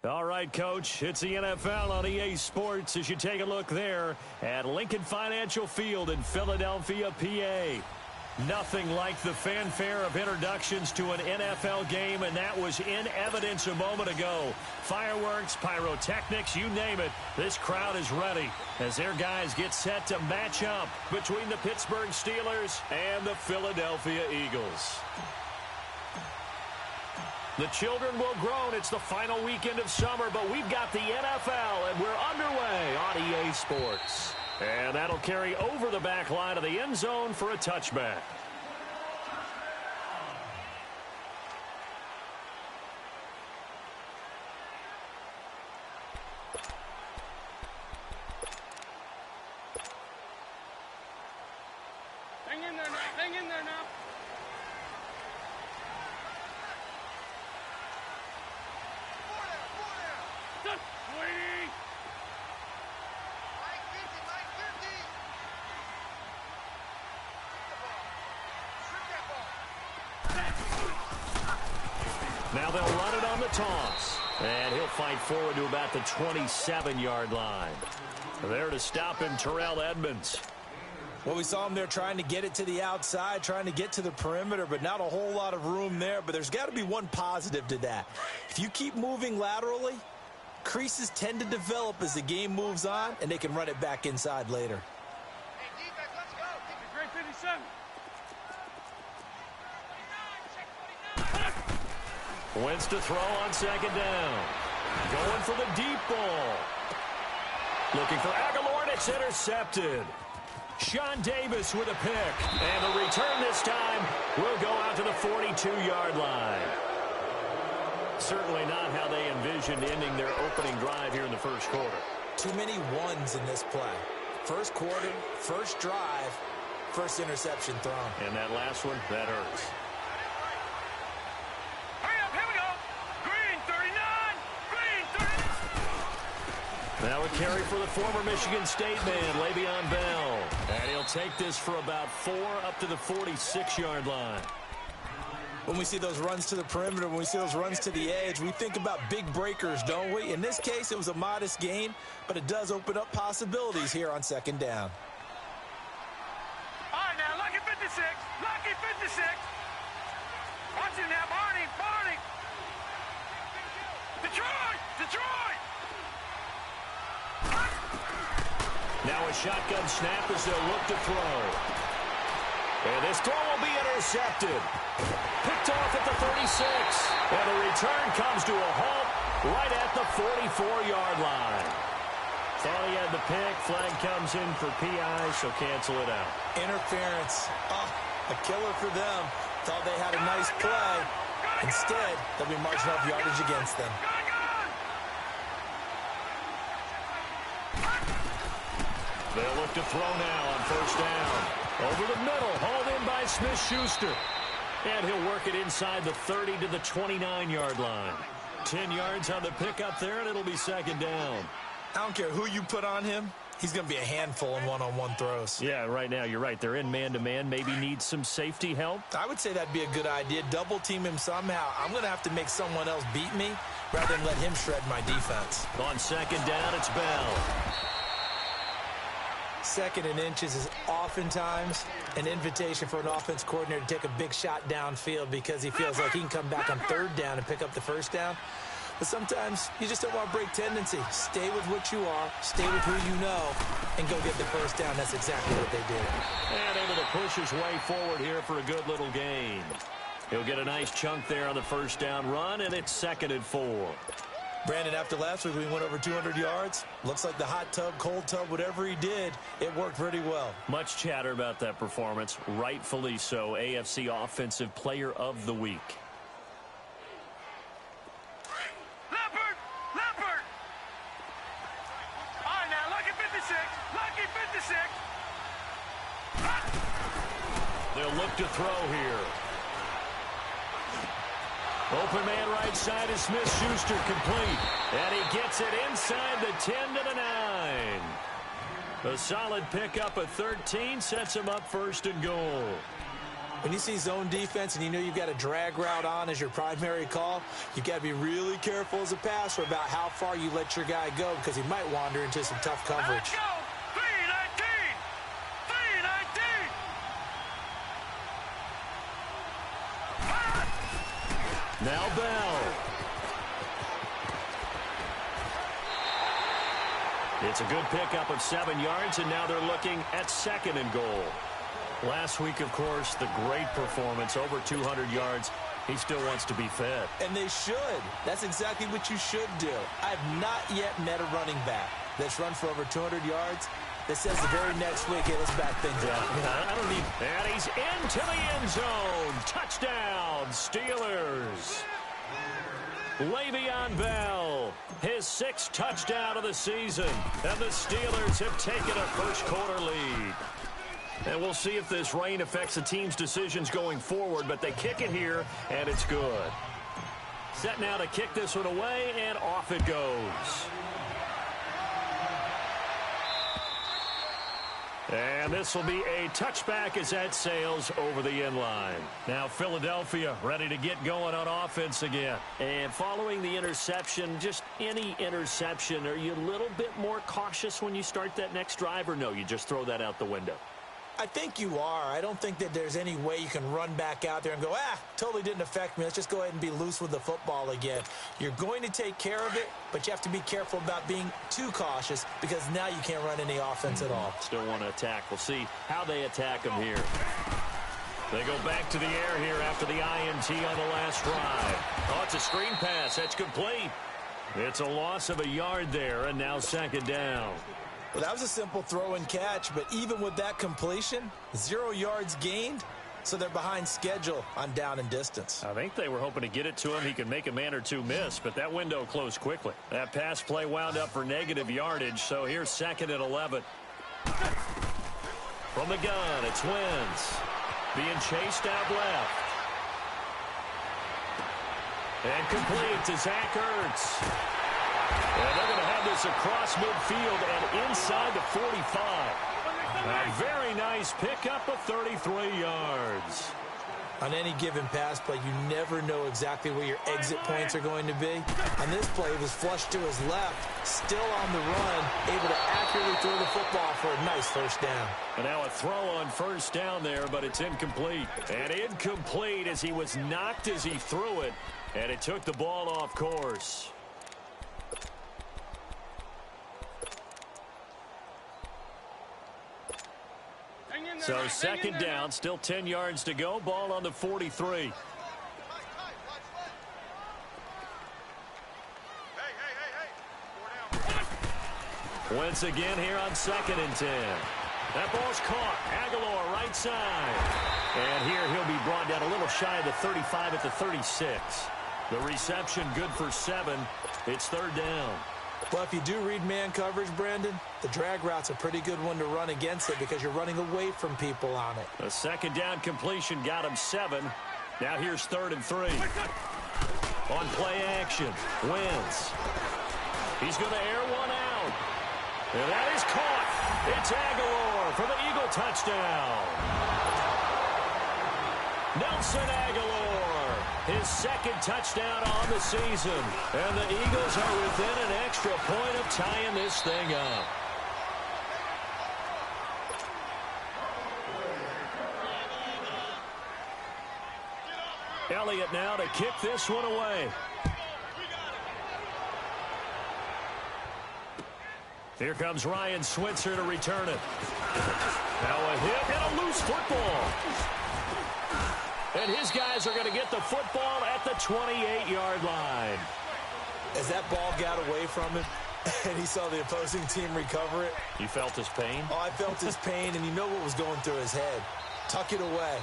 All right, Coach, it's the NFL on EA Sports as you take a look there at Lincoln Financial Field in Philadelphia, PA. Nothing like the fanfare of introductions to an NFL game, and that was in evidence a moment ago. Fireworks, pyrotechnics, you name it. This crowd is ready as their guys get set to match up between the Pittsburgh Steelers and the Philadelphia Eagles. The children will groan. It's the final weekend of summer, but we've got the NFL, and we're underway on EA Sports. And that'll carry over the back line of the end zone for a touchback. Hang in there now. Hang in there now. Now they'll run it on the toss. And he'll fight forward to about the 27-yard line. There to stop him, Terrell Edmonds. Well, we saw him there trying to get it to the outside, trying to get to the perimeter, but not a whole lot of room there. But there's got to be one positive to that. If you keep moving laterally, creases tend to develop as the game moves on, and they can run it back inside later. Hey, defense, let's go. Great 57. Wentz to throw on second down. Going for the deep ball. Looking for Aguilar, and it's intercepted. Sean Davis with a pick. And the return this time will go out to the 42-yard line. Certainly not how they envisioned ending their opening drive here in the first quarter. Too many ones in this play. First quarter, first drive, first interception thrown. And that last one, that hurts. Now a carry for the former Michigan State man, Le'Veon Bell. And he'll take this for about 4 up to the 46-yard line. When we see those runs to the perimeter, when we see those runs to the edge, we think about big breakers, don't we? In this case, it was a modest gain, but it does open up possibilities here on second down. All right, now, lucky 56. Lucky 56. Watch it now, Barney. Barney. Detroit. Detroit. Now a shotgun snap as they'll look to throw. And this throw will be intercepted. Picked off at the 36. And the return comes to a halt right at the 44-yard line. Thought he had the pick. Flag comes in for PI, so cancel it out. Interference. Oh, a killer for them. Thought they had a nice play. Instead, they'll be marching off yardage against them. They'll look to throw now on first down. Over the middle, hauled in by Smith-Schuster. And he'll work it inside the 30 to the 29-yard line. 10 yards on the pickup there, and it'll be second down. I don't care who you put on him. He's going to be a handful in one-on-one throws. Yeah, right now, you're right. They're in man-to-man. Maybe needs some safety help. I would say that'd be a good idea. Double-team him somehow. I'm going to have to make someone else beat me rather than let him shred my defense. On second down, it's Bell. Second and inches is oftentimes an invitation for an offense coordinator to take a big shot downfield because he feels like he can come back on third down and pick up the first down. But sometimes you just don't want to break tendency. Stay with what you are, stay with who you know, and go get the first down. That's exactly what they did. And able to push his way forward here for a good little gain. He'll get a nice chunk there on the first down run, and it's 2nd and 4. Brandon, after last week we went over 200 yards. Looks like the hot tub, cold tub, whatever he did, it worked pretty well. Much chatter about that performance. Rightfully so. AFC Offensive Player of the Week. Leopard! Leopard! All right, now, lucky 56. Lucky 56. They'll look to throw here. Open man right side is Smith-Schuster, complete. And he gets it inside the 10 to the 9. A solid pickup of 13 sets him up 1st and goal. When you see zone defense and you know you've got a drag route on as your primary call, you've got to be really careful as a passer about how far you let your guy go because he might wander into some tough coverage. Let's go. 319. 319. Now Bell. It's a good pickup of 7 yards, and now they're looking at 2nd and goal. Last week, of course, the great performance, over 200 yards. He still wants to be fed. And they should. That's exactly what you should do. I have not yet met a running back that's run for over 200 yards that says the very next week, hey, let's back things up. I don't need... And he's into the end zone. Touchdown, Steelers. Le'Veon Bell, his 6th touchdown of the season. And the Steelers have taken a first-quarter lead. And we'll see if this rain affects the team's decisions going forward, but they kick it here, and it's good. Set now to kick this one away, and off it goes. And this will be a touchback as that sails over the end line. Now Philadelphia ready to get going on offense again. And following the interception, just any interception, are you a little bit more cautious when you start that next drive, or no, you just throw that out the window? I think you are. I don't think that there's any way you can run back out there and go, totally didn't affect me. Let's just go ahead and be loose with the football again. You're going to take care of it, but you have to be careful about being too cautious because now you can't run any offense at all. Still want to attack. We'll see how they attack them here. They go back to the air here after the INT on the last drive. Oh, it's a screen pass. That's complete. It's a loss of a yard there, and now 2nd down. Well, that was a simple throw and catch, but even with that completion, 0 yards gained, so they're behind schedule on down and distance. I think they were hoping to get it to him. He could make a man or two miss, but that window closed quickly. That pass play wound up for negative yardage, so here's 2nd and 11. From the gun, it's Wentz. Being chased out left. And complete to Zach Ertz. And they're going to have this across midfield and inside the 45. A very nice pickup of 33 yards. On any given pass play, you never know exactly where your exit points are going to be. On this play, it was flushed to his left, still on the run, able to accurately throw the football for a nice 1st down. And now a throw on 1st down there, but it's incomplete. And incomplete as he was knocked as he threw it, and it took the ball off course. So 2nd down, still 10 yards to go. Ball on the 43. Wentz again here on 2nd and 10. That ball's caught. Aguilar right side. And here he'll be brought down a little shy of the 35 at the 36. The reception good for 7. It's 3rd down. Well, if you do read man coverage, Brandon, the drag route's a pretty good one to run against it because you're running away from people on it. A 2nd down completion got him 7. Now here's 3rd and 3. On play action, Wentz. He's going to air one out. And that is caught. It's Aguilar for the Eagle touchdown. Nelson Aguilar, his 2nd touchdown on the season. And the Eagles are within an extra point of tying this thing up. Elliott now to kick this one away. Here comes Ryan Switzer to return it. Now a hit and a loose football. And his guys are going to get the football at the 28-yard line. As that ball got away from him and he saw the opposing team recover it. You felt his pain? Oh, I felt his pain, and you know what was going through his head. Tuck it away.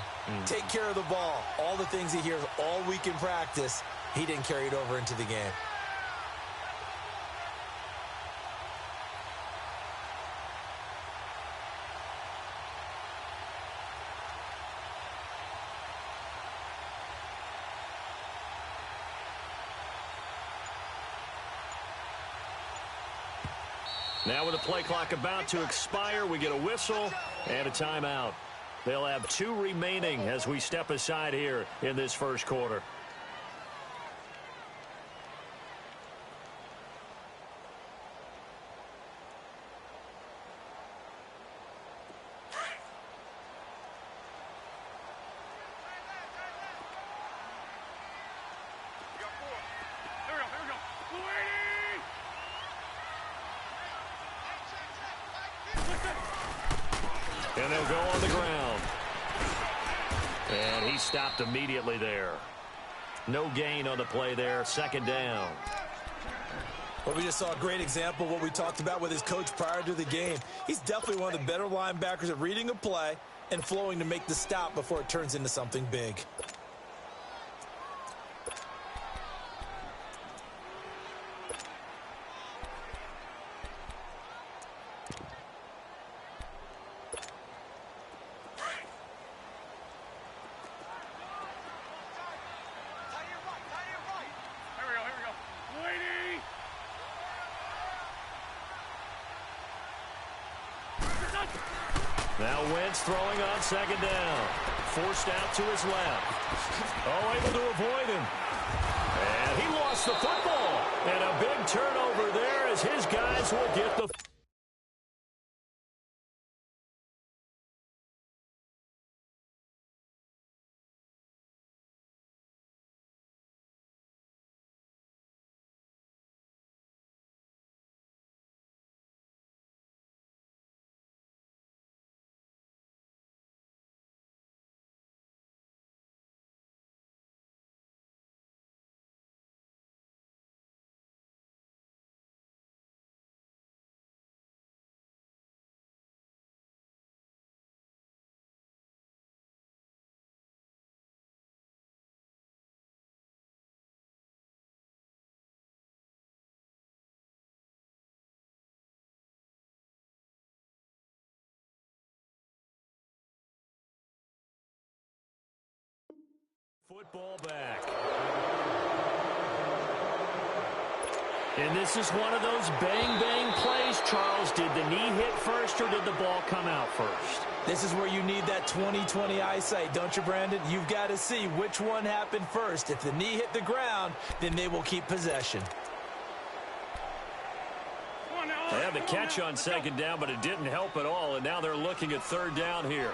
Take care of the ball. All the things he hears all week in practice, he didn't carry it over into the game. Now with the play clock about to expire, we get a whistle and a timeout. They'll have 2 remaining as we step aside here in this first quarter. And they'll go on the ground. And he stopped immediately there. No gain on the play there. Second down. Well, we just saw a great example of what we talked about with his coach prior to the game. He's definitely one of the better linebackers at reading a play and flowing to make the stop before it turns into something big. Now Wentz throwing on second down. Forced out to his left. Oh, able to avoid him. And he lost the football. And a big turnover there as his guys will get the football back. And this is one of those bang-bang plays, Charles. Did the knee hit first or did the ball come out first? This is where you need that 20/20 eyesight, don't you, Brandon? You've got to see which one happened first. If the knee hit the ground, then they will keep possession. They had the catch on second down, but it didn't help at all, and now they're looking at third down here.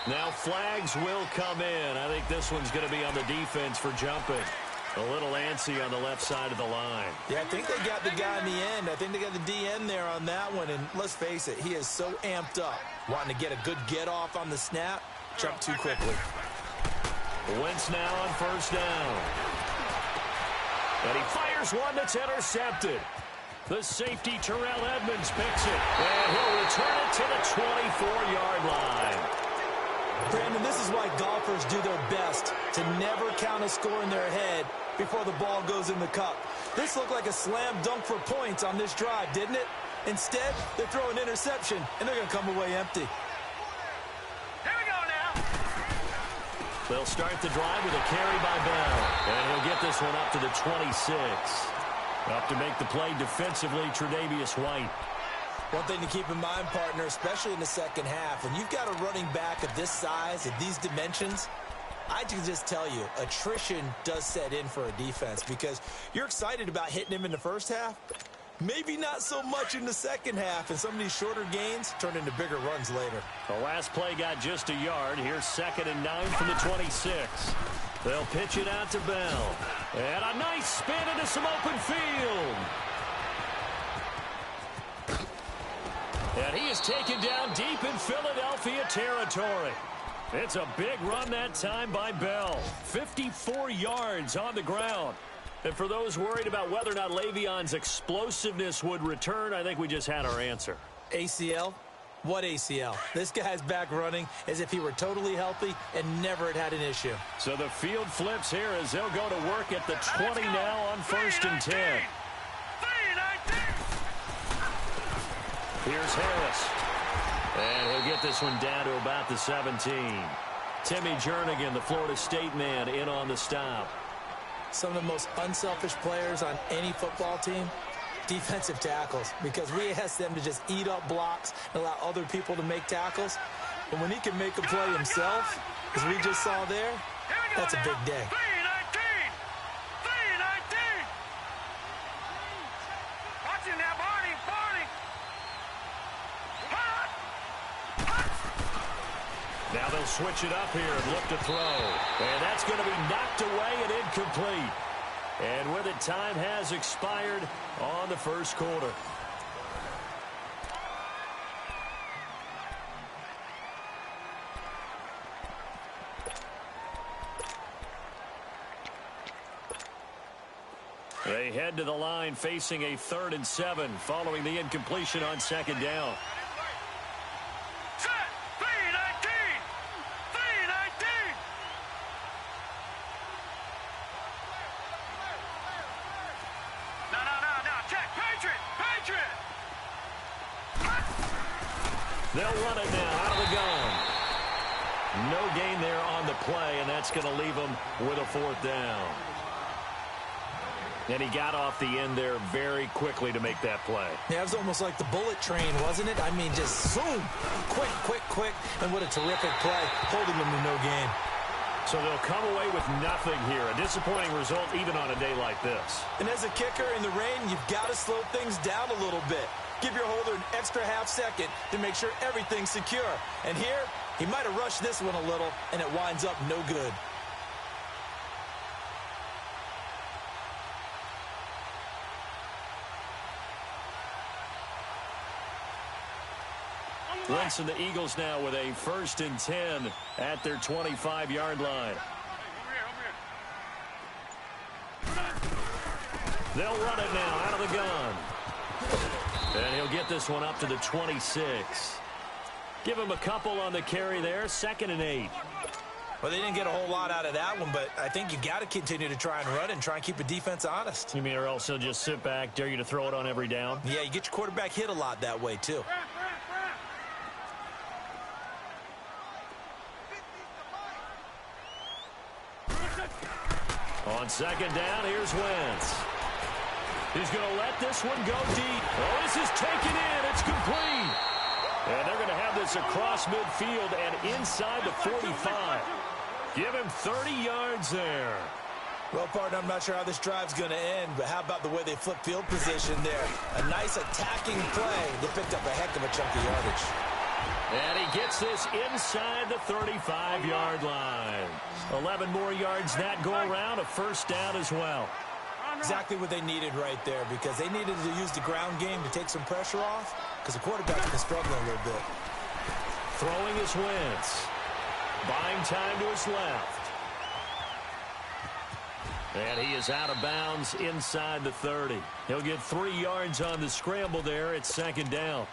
Now flags will come in. I think this one's going to be on the defense for jumping. A little antsy on the left side of the line. Yeah, I think they got the guy in the end. I think they got the DN there on that one. And let's face it, he is so amped up, wanting to get a good get off on the snap, jump too quickly. Wentz now on first down. And he fires one that's intercepted. The safety, Terrell Edmonds, picks it. And he'll return it to the 24-yard line. Brandon, this is why golfers do their best to never count a score in their head before the ball goes in the cup. This looked like a slam dunk for points on this drive, didn't it? Instead, they throw an interception, and they're going to come away empty. Here we go now. They'll start the drive with a carry by Bell. And he'll get this one up to the 26. Up to make the play defensively, Tre'Davious White. One thing to keep in mind, partner, especially in the second half, when you've got a running back of this size, of these dimensions, I can just tell you, attrition does set in for a defense because you're excited about hitting him in the first half. Maybe not so much in the second half, and some of these shorter gains turn into bigger runs later. The last play got just a yard. Here's 2nd and 9 from the 26. They'll pitch it out to Bell. And a nice spin into some open field. And he is taken down deep in Philadelphia territory. It's a big run that time by Bell. 54 yards on the ground. And for those worried about whether or not Le'Veon's explosiveness would return, I think we just had our answer. ACL? What ACL? This guy's back running as if he were totally healthy and never had an issue. So the field flips here as they'll go to work at the 20 now on 1st and 10. Here's Harris. And he'll get this one down to about the 17. Timmy Jernigan, the Florida State man, in on the stop. Some of the most unselfish players on any football team defensive tackles, because we ask them to just eat up blocks and allow other people to make tackles. But when he can make a play himself, as we just saw there, that's a big day. 3-19! Watching now, Barney! Now they'll switch it up here and look to throw. And that's going to be knocked away and incomplete. And with it, time has expired on the first quarter. They head to the line facing a 3rd and 7 following the incompletion on 2nd down. Set! 3-19! No, check! Patriot! They'll run it now out of the gun. No gain there on the play, and that's going to leave them with a 4th down. And he got off the end there very quickly to make that play. Yeah, it was almost like the bullet train, wasn't it? I mean, just zoom, quick, and what a terrific play, holding them to no gain. So they'll come away with nothing here. A disappointing result even on a day like this. And as a kicker in the rain, you've got to slow things down a little bit. Give your holder an extra half second to make sure everything's secure. And here, he might have rushed this one a little, and it winds up no good. Wentz and the Eagles now with a 1st and 10 at their 25-yard line. They'll run it now out of the gun. And he'll get this one up to the 26. Give him a couple on the carry there. 2nd and 8. Well, they didn't get a whole lot out of that one, but I think you got to continue to try and run and try and keep the defense honest. You mean or else he'll just sit back, dare you to throw it on every down? Yeah, you get your quarterback hit a lot that way, too. On 2nd down, here's Wentz. He's going to let this one go deep. Oh, this is taken in. It's complete. And they're going to have this across midfield and inside the 45. Give him 30 yards there. Well, partner, I'm not sure how this drive's going to end, but how about the way they flip field position there? A nice attacking play. They picked up a heck of a chunk of yardage. And he gets this inside the 35-yard line. 11 more yards that go around, a 1st down as well. Exactly what they needed right there, because they needed to use the ground game to take some pressure off, because the quarterback's been struggling a little bit. Throwing is Wentz. Buying time to his left. And he is out of bounds inside the 30. He'll get 3 yards on the scramble there at 2nd down.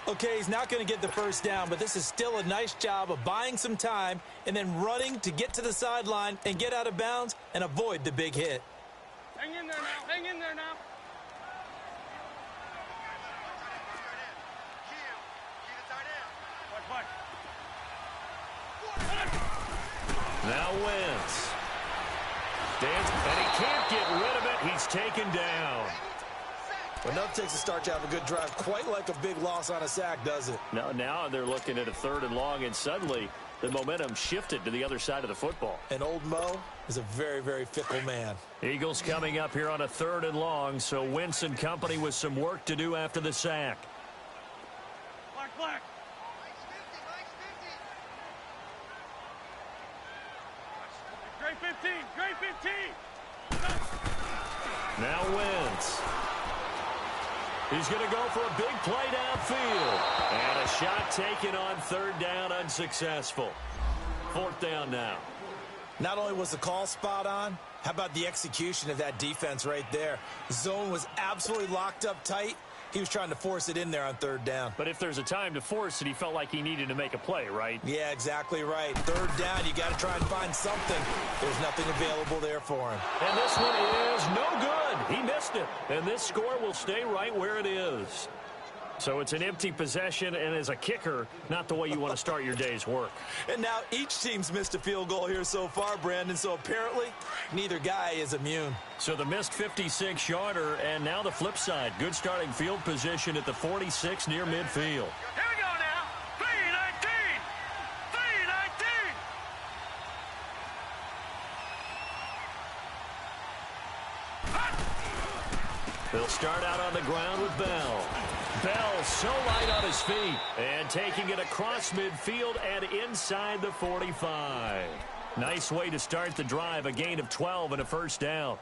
Okay, he's not going to get the 1st down, but this is still a nice job of buying some time and then running to get to the sideline and get out of bounds and avoid the big hit. Hang in there now. Now Wentz. Stands, and he can't get rid of it. He's taken down. Well, nothing takes a start to have a good drive quite like a big loss on a sack, does it? Now they're looking at a 3rd and long, and suddenly the momentum shifted to the other side of the football. And old Mo is a very, very fickle man. Eagles coming up here on a 3rd and long, so Wentz and company with some work to do after the sack. Black. Great 15. Now Wentz. He's going to go for a big play downfield. And a shot taken on 3rd down, unsuccessful. 4th down now. Not only was the call spot on, how about the execution of that defense right there? The zone was absolutely locked up tight. He was trying to force it in there on 3rd down. But if there's a time to force it, he felt like he needed to make a play, right? Yeah, exactly right. 3rd down, you got to try and find something. There's nothing available there for him. And this one is no good. He missed it. And this score will stay right where it is. So it's an empty possession, and as a kicker, not the way you want to start your day's work. And now each team's missed a field goal here so far, Brandon, so apparently neither guy is immune. So the missed 56-yarder, and now the flip side. Good starting field position at the 46 near midfield. Here we go now. 3-19. 3-19. They'll start out on the ground with Bell. Bell so light on his feet and taking it across midfield and inside the 45. Nice way to start the drive, a gain of 12 and a first down.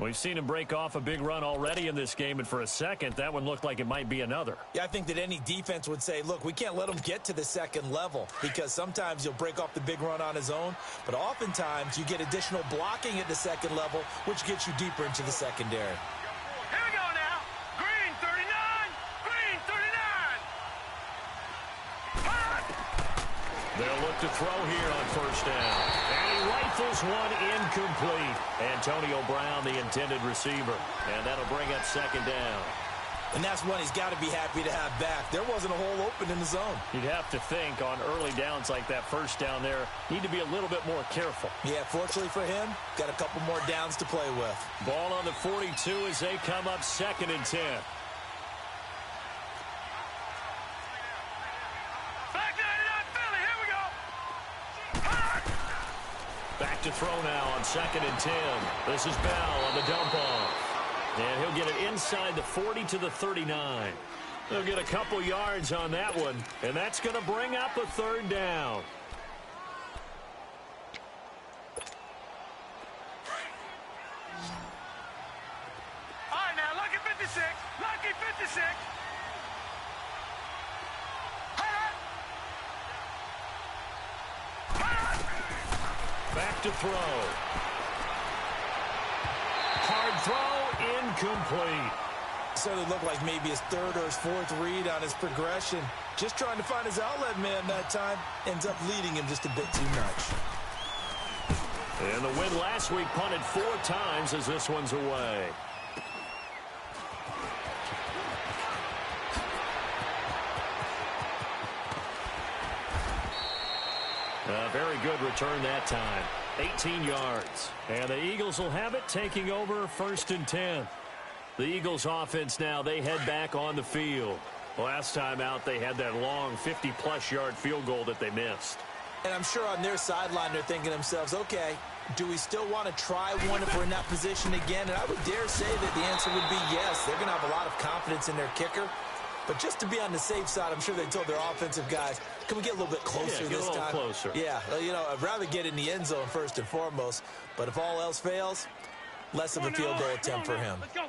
We've seen him break off a big run already in this game, and for a second, that one looked like it might be another. Yeah, I think that any defense would say, look, we can't let him get to the second level because sometimes he'll break off the big run on his own, but oftentimes you get additional blocking at the second level, which gets you deeper into the secondary. Here we go now. Green 39. Green 39. They'll look to throw here on first down. And he rifles one incomplete. Antonio Brown, the intended receiver. And that'll bring up second down. And that's one he's got to be happy to have back. There wasn't a hole open in the zone. You'd have to think on early downs like that first down there, need to be a little bit more careful. Yeah, fortunately for him, got a couple more downs to play with. Ball on the 42 as they come up 2nd and 10. Back 99 Philly. Here we go. Back to throw now on 2nd and 10. This is Bell on the dump off. And he'll get it inside the 40 to the 39. They'll get a couple yards on that one, and that's going to bring up a third down. All right, now, lucky 56. Lucky 56. Back to throw. Hard throw, incomplete. Certainly looked like maybe his third or his fourth read on his progression. Just trying to find his outlet man that time. Ends up leading him just a bit too much. And the win last week punted 4 times as this one's away. A very good return that time. 18 yards. And the Eagles will have it, taking over 1st and 10. The Eagles offense now, they head back on the field. Last time out, they had that long 50-plus yard field goal that they missed. And I'm sure on their sideline they're thinking to themselves, okay, do we still want to try one if we're in that position again? And I would dare say that the answer would be yes. They're going to have a lot of confidence in their kicker. But just to be on the safe side, I'm sure they told their offensive guys, can we get a little bit closer this time? Yeah, get a little closer. Yeah, you know, I'd rather get in the end zone first and foremost. But if all else fails, less of a field goal attempt for him. Let's go.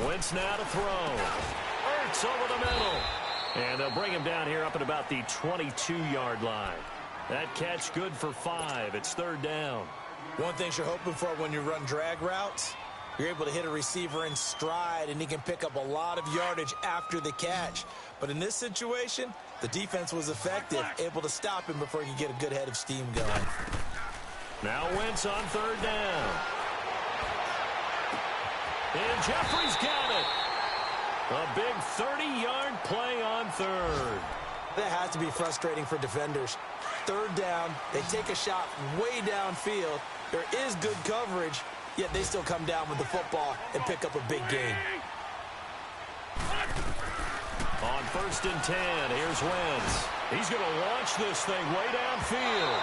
Wentz now to throw. Ertz over the middle. And they'll bring him down here up at about the 22-yard line. That catch good for 5. It's 3rd down. One thing you're hoping for when you run drag routes, you're able to hit a receiver in stride, and he can pick up a lot of yardage after the catch. But in this situation, the defense was effective, able to stop him before he could get a good head of steam going. Now Wentz on 3rd down. And Jeffrey's got it. A big 30-yard play on 3rd. That has to be frustrating for defenders. 3rd down, they take a shot way downfield. There is good coverage, yet they still come down with the football and pick up a big gain. On 1st and 10, here's Wentz. He's going to launch this thing way downfield.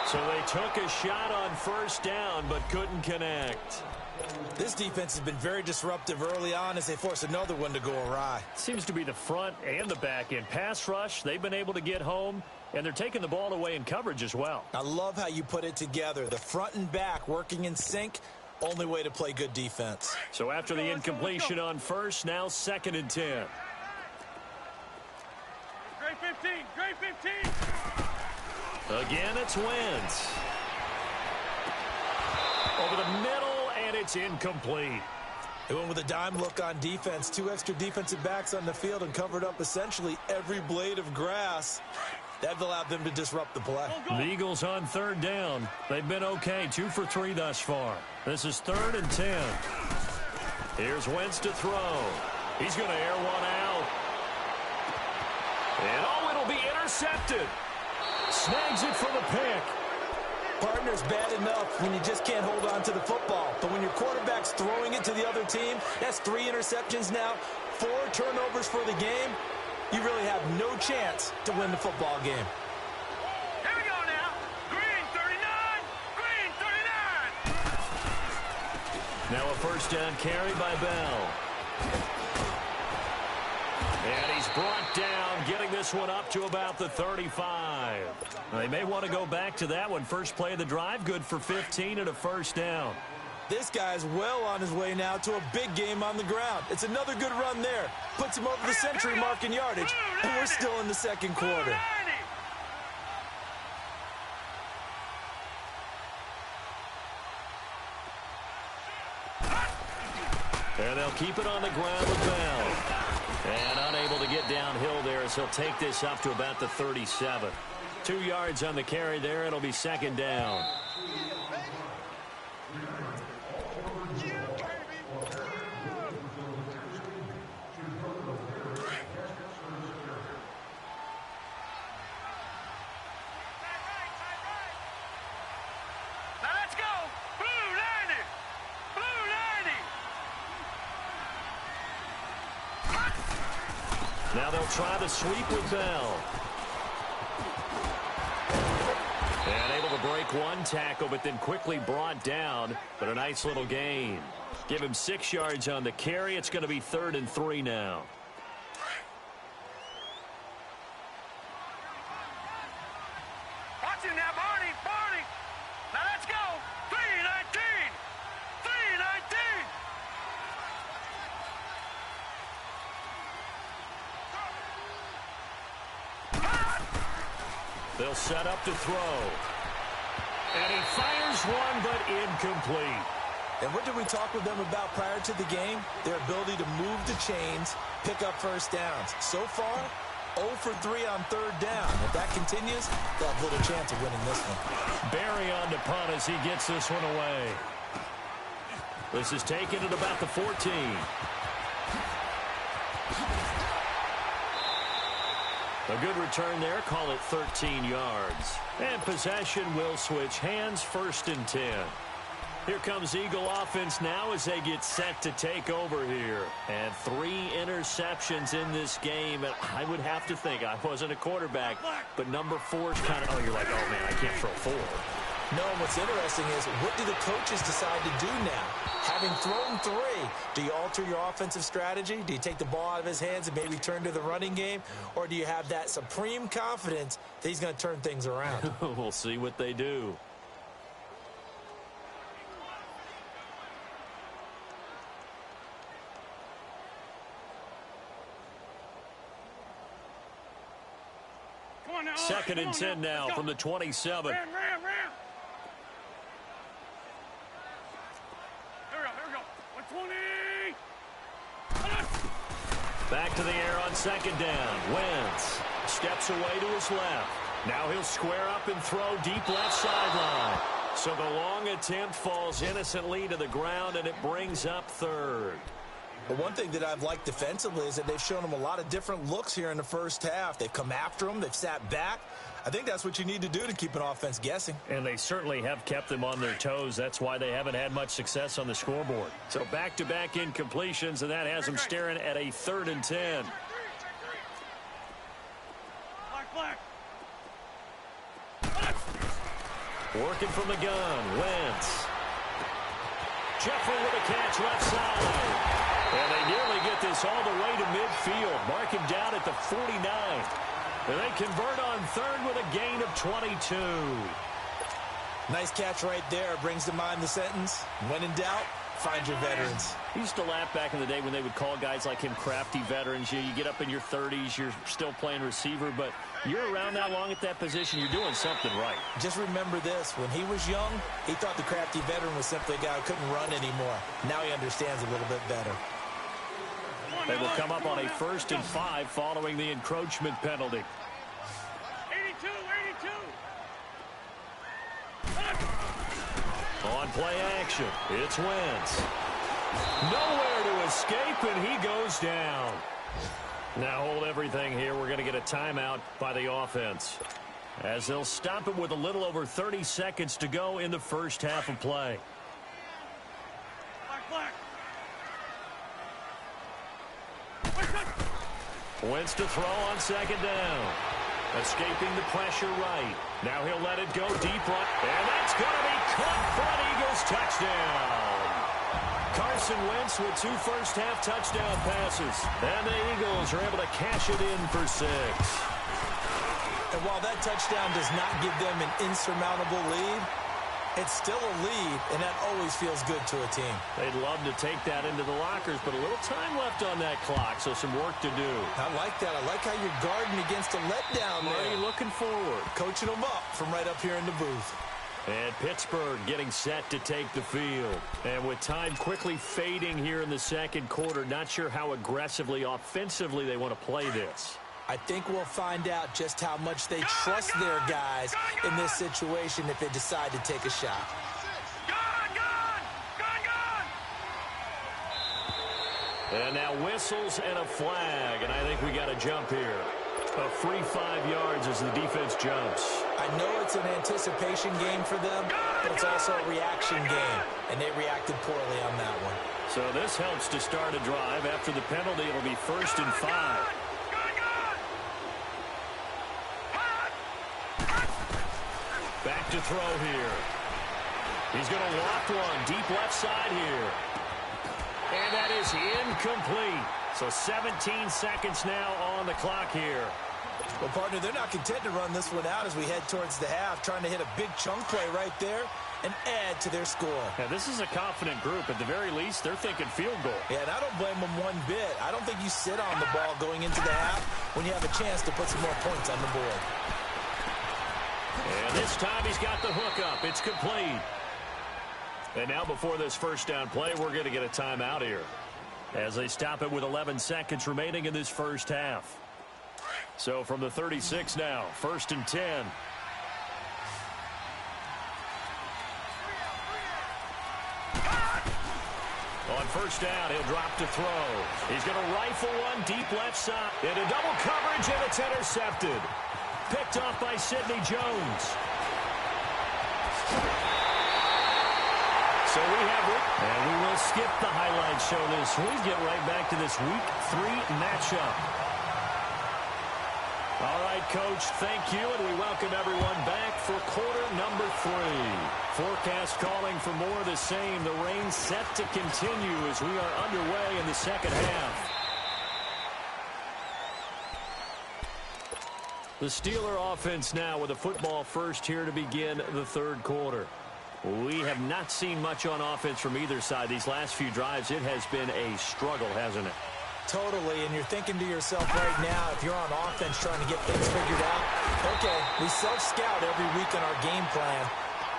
So they took a shot on 1st down, but couldn't connect. This defense has been very disruptive early on as they force another one to go awry. Seems to be the front and the back end. Pass rush, they've been able to get home, and they're taking the ball away in coverage as well. I love how you put it together. The front and back working in sync, only way to play good defense. So after the incompletion on 1st, now 2nd and 10. Great 15. Great 15. Again, it's Wentz. Over the middle. And it's incomplete. They went with a dime look on defense. 2 extra defensive backs on the field and covered up essentially every blade of grass. That allowed them to disrupt the play. The Eagles on third down. They've been okay, 2 for 3 thus far. This is 3rd and 10. Here's Wentz to throw. He's going to air one out. And it'll be intercepted. Snags it for the pick. Partner's bad enough when you just can't hold on to the football. But when your quarterback's throwing it to the other team, that's 3 interceptions now, 4 turnovers for the game. You really have no chance to win the football game. Here we go now. Green 39. Green 39. Now a first down carry by Bell. And he's brought down, getting this one up to about the 35. They may want to go back to that one. First play of the drive, good for 15 and a first down. This guy's well on his way now to a big game on the ground. It's another good run there. Puts him over the century mark in yardage, and we're still in the second quarter. And they'll keep it on the ground with Bell. And unable to get downhill there as he'll take this up to about the 37. 2 yards on the carry there. It'll be second down. Now let's go. Blue 90. Blue 90. Now they'll try the sweep with Bell. And able to break one tackle, but then quickly brought down. But a nice little gain. Give him 6 yards on the carry. It's going to be 3rd and 3 now. Watch him now, Barney. Barney. Now let's go. 319. 319. They'll set up to throw. And he fires one, but incomplete. And what did we talk with them about prior to the game? Their ability to move the chains, pick up first downs. So far, 0 for 3 on third down. If that continues, they'll have little chance of winning this one. Barry on to punt as he gets this one away. This is taken at about the 14. A good return there. Call it 13 yards. And possession will switch hands, 1st and 10. Here comes Eagle offense now as they get set to take over here. And 3 interceptions in this game. And I would have to think, I wasn't a quarterback, but number 4 is kind of, you're like, oh, man, I can't throw 4. No, and what's interesting is, what do the coaches decide to do now? Having thrown 3, do you alter your offensive strategy? Do you take the ball out of his hands and maybe turn to the running game? Or do you have that supreme confidence that he's going to turn things around? We'll see what they do. Come on now. 2nd and 10 now from the 27. Ram. Here we go. 120. Back to the air on 2nd down. Wentz steps away to his left. Now he'll square up and throw deep left sideline. So the long attempt falls innocently to the ground, and it brings up 3rd. But one thing that I've liked defensively is that they've shown him a lot of different looks here in the first half. They've come after him. They've sat back. I think that's what you need to do to keep an offense guessing. And they certainly have kept them on their toes. That's why they haven't had much success on the scoreboard. So back-to-back incompletions, and that has them staring at a 3rd and 10. Black. Working from the gun, Wentz. Jeffrey with a catch left side. And they nearly get this all the way to midfield. Mark him down at the 49. And they convert on 3rd with a gain of 22. Nice catch right there. Brings to mind the sentence, when in doubt, find your veterans. He used to laugh back in the day when they would call guys like him crafty veterans. You get up in your 30s, you're still playing receiver, but you're around that long at that position, you're doing something right. Just remember this. When he was young, he thought the crafty veteran was simply a guy who couldn't run anymore. Now he understands a little bit better. They will come up on a 1st and 5 following the encroachment penalty. 82. On play action, it's Wentz. Nowhere to escape, and he goes down. Now hold everything here. We're going to get a timeout by the offense, as they'll stop it with a little over 30 seconds to go in the first half of play. Wentz to throw on second down. Escaping the pressure right. Now he'll let it go deep right. And that's going to be caught for an Eagles touchdown. Carson Wentz with 2 first-half touchdown passes. And the Eagles are able to cash it in for 6. And while that touchdown does not give them an insurmountable lead, it's still a lead, and that always feels good to a team. They'd love to take that into the lockers, but a little time left on that clock, so some work to do. I like that. I like how you're guarding against a letdown there. Already looking forward. Coaching them up from right up here in the booth. And Pittsburgh getting set to take the field. And with time quickly fading here in the second quarter, not sure how aggressively, offensively they want to play this. I think we'll find out just how much they trust their guys in this situation if they decide to take a shot. And now whistles and a flag, and I think we got a jump here. A free 5 yards as the defense jumps. I know it's an anticipation game for them, but it's also a reaction game, and they reacted poorly on that one. So this helps to start a drive. After the penalty, it'll be 1st and 5. Back to throw here. He's going to loft one deep left side here. And that is incomplete. So 17 seconds now on the clock here. Well, partner, they're not content to run this one out as we head towards the half, trying to hit a big chunk play right there and add to their score. Now, this is a confident group. At the very least, they're thinking field goal. Yeah, and I don't blame them one bit. I don't think you sit on the ball going into the half when you have a chance to put some more points on the board. And this time he's got the hook up. It's complete. And now before this first down play, we're going to get a timeout here as they stop it with 11 seconds remaining in this first half. So from the 36 now, 1st and 10. On first down, he'll drop to throw. He's going to rifle one deep left side. Into double coverage, and it's intercepted. Picked off by Sidney Jones. So we have it. And we will skip the highlight show this week. Get right back to this Week 3 matchup. All right, Coach, thank you, and we welcome everyone back for quarter number 3. Forecast calling for more of the same. The rain set to continue as we are underway in the second half. The Steeler offense now with a football first here to begin the third quarter. We have not seen much on offense from either side. These last few drives, it has been a struggle, hasn't it? Totally, and you're thinking to yourself right now, if you're on offense trying to get things figured out, okay, we self-scout every week on our game plan.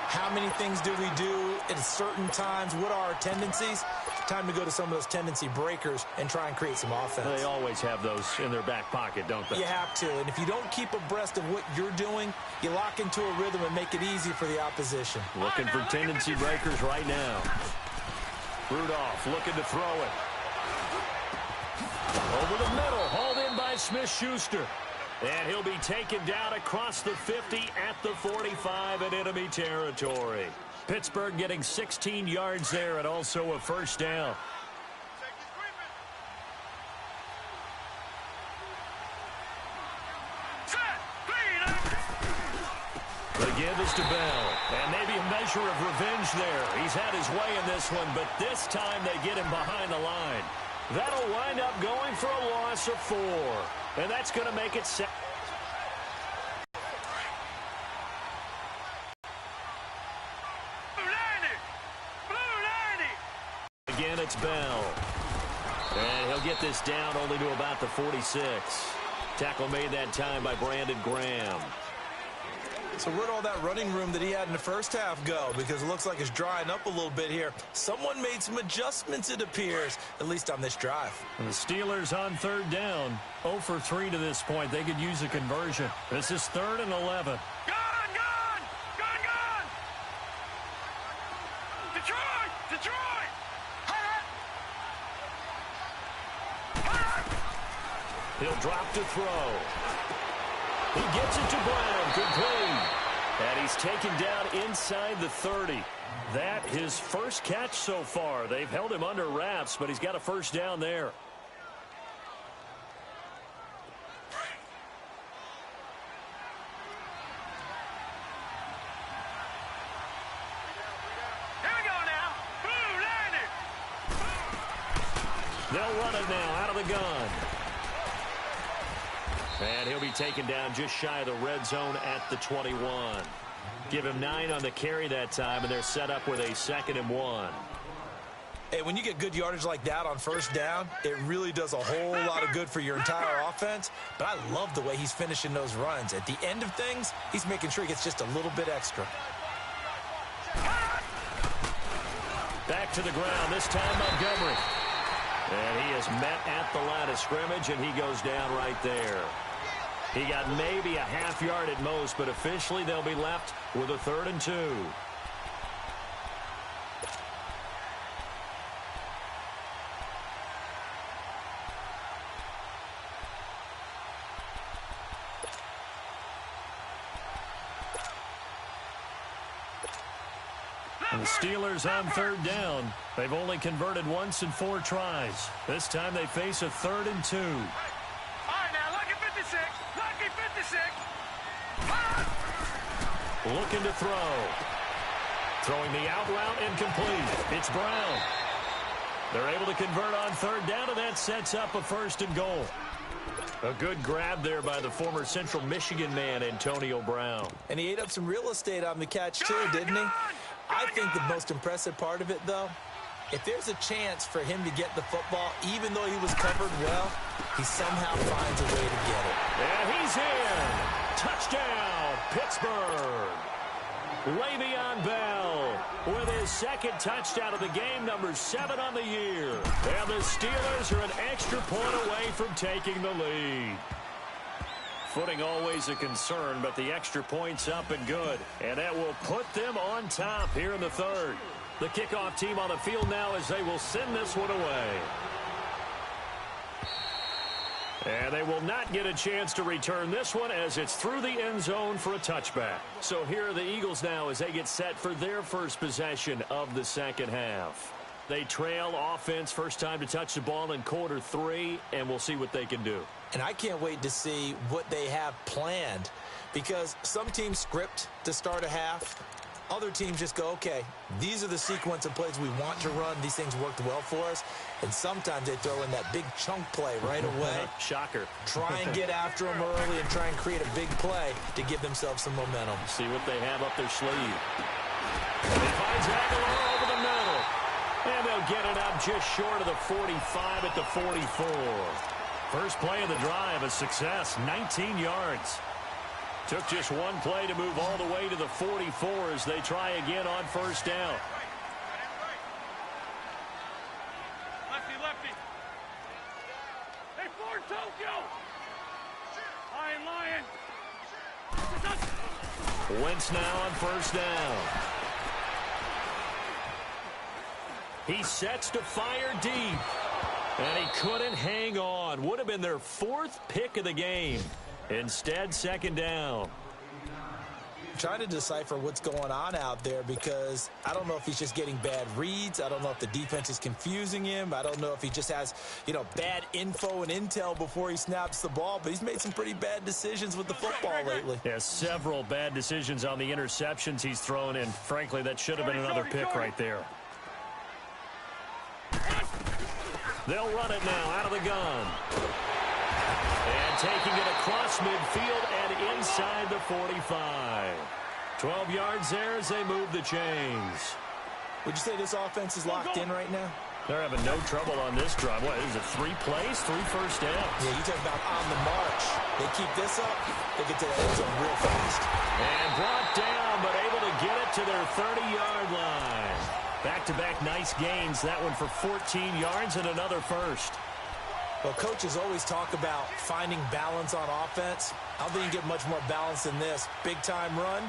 How many things do we do at certain times? What are our tendencies? Time to go to some of those tendency breakers and try and create some offense. They always have those in their back pocket, don't they? You have to, and if you don't keep abreast of what you're doing, you lock into a rhythm and make it easy for the opposition. Looking for tendency breakers right now. Rudolph looking to throw it. Over the middle, hauled in by Smith-Schuster. And he'll be taken down across the 50 at the 45 in enemy territory. Pittsburgh getting 16 yards there and also a first down. The give is to Bell. And maybe a measure of revenge there. He's had his way in this one, but this time they get him behind the line. That'll wind up going for a loss of 4. And that's going to make it 7. Again, it's Bell. And he'll get this down only to about the 46. Tackle made that time by Brandon Graham. So where'd all that running room that he had in the first half go? Because it looks like it's drying up a little bit here. Someone made some adjustments, it appears, at least on this drive. And the Steelers on third down. 0 for 3 to this point. They could use a conversion. This is 3rd and 11. He'll drop to throw. He gets it to Brown, complete. And he's taken down inside the 30. That his first catch so far. They've held him under wraps, but he's got a first down there. They'll run it now out of the gun. And he'll be taken down just shy of the red zone at the 21. Give him 9 on the carry that time, and they're set up with a 2nd and 1. Hey, when you get good yardage like that on first down, it really does a whole lot of good for your entire offense. But I love the way he's finishing those runs. At the end of things, he's making sure he gets just a little bit extra. Back to the ground, this time Montgomery. And he is met at the line of scrimmage, and he goes down right there. He got maybe a half yard at most, but officially they'll be left with a 3rd and 2. And the Steelers on 3rd down. They've only converted once in 4 tries. This time they face a 3rd and 2. All right, now, lucky 56. Lucky 56. Looking to throw. Throwing the out route incomplete. It's Brown. They're able to convert on 3rd down, and that sets up a 1st and goal. A good grab there by the former Central Michigan man, Antonio Brown. And he ate up some real estate on the catch, too, didn't he? I think the most impressive part of it, though, if there's a chance for him to get the football, even though he was covered well, he somehow finds a way to get it. And he's in. Touchdown, Pittsburgh. Le'Veon Bell with his 2nd touchdown of the game, number 7 on the year. And the Steelers are an extra point away from taking the lead. Footing always a concern, but the extra point's up and good. And that will put them on top here in the 3rd. The kickoff team on the field now as they will send this one away. And they will not get a chance to return this one as it's through the end zone for a touchback. So here are the Eagles now as they get set for their first possession of the 2nd half. They trail offense, first time to touch the ball in quarter 3, and we'll see what they can do. And I can't wait to see what they have planned, because some teams script to start a half. Other teams just go, okay, these are the sequence of plays we want to run. These things worked well for us. And sometimes they throw in that big chunk play right away. Shocker. Try and get after them early and try and create a big play to give themselves some momentum. See what they have up their sleeve. He finds Aguilar over the middle. And they'll get it up just short of the 45 at the 44. First play of the drive, a success, 19 yards. Took just one play to move all the way to the 44 as they try again on first down. Lefty, lefty. Hey, Ford, Tokyo. Lion. Wentz now on first down. He sets to fire deep. And he couldn't hang on. Would have been their 4th pick of the game. Instead, 2nd down. I'm trying to decipher what's going on out there, because I don't know if he's just getting bad reads. I don't know if the defense is confusing him. I don't know if he just has, bad info and intel before he snaps the ball. But he's made some pretty bad decisions with the football lately. Yeah, several bad decisions on the interceptions he's thrown, and frankly, that should have been another pick right there. They'll run it now out of the gun. And taking it across midfield and inside the 45. 12 yards there as they move the chains. Would you say this offense is locked in right now? They're having no trouble on this drive. What is it, 3 plays, 3 first downs? Yeah, you talk about on the march. They keep this up, they get to the end zone real fast. And brought down, but able to get it to their 30-yard line. Back-to-back nice gains. That one for 14 yards and another first. Well, coaches always talk about finding balance on offense. I don't think you get much more balance than this. Big-time run,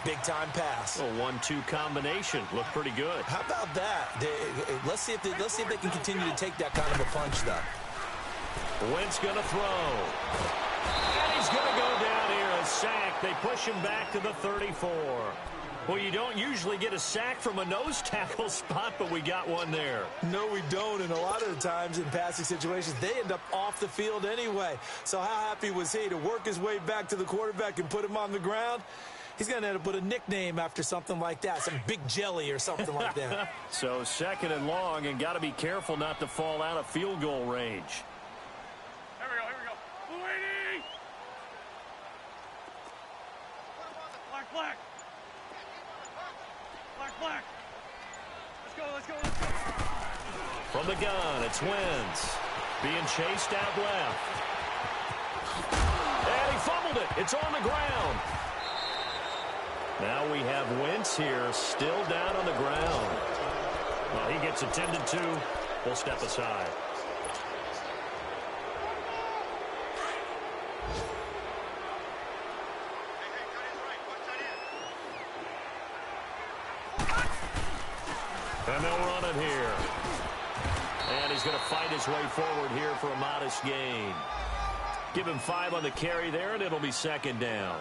big-time pass. A 1-2 combination. Looked pretty good. How about that? Let's see if they can continue to take that kind of a punch, though. Wentz going to throw. And he's going to go down here, a sack. They push him back to the 34. Well, you don't usually get a sack from a nose tackle spot, but we got one there. No, we don't, and a lot of the times in passing situations, they end up off the field anyway. So how happy was he to work his way back to the quarterback and put him on the ground? He's going to end up with a nickname after something like that, some Big Jelly or something like that. So 2nd and long, and got to be careful not to fall out of field goal range. Here we go. Luigi! Black. Black. Let's go. From the gun, it's Wentz. Being chased out left. And he fumbled it. It's on the ground. Now we have Wentz here, still down on the ground. Well, he gets attended to. We'll step aside. And they'll run it here. And he's going to fight his way forward here for a modest gain. Give him 5 on the carry there, and it'll be 2nd down.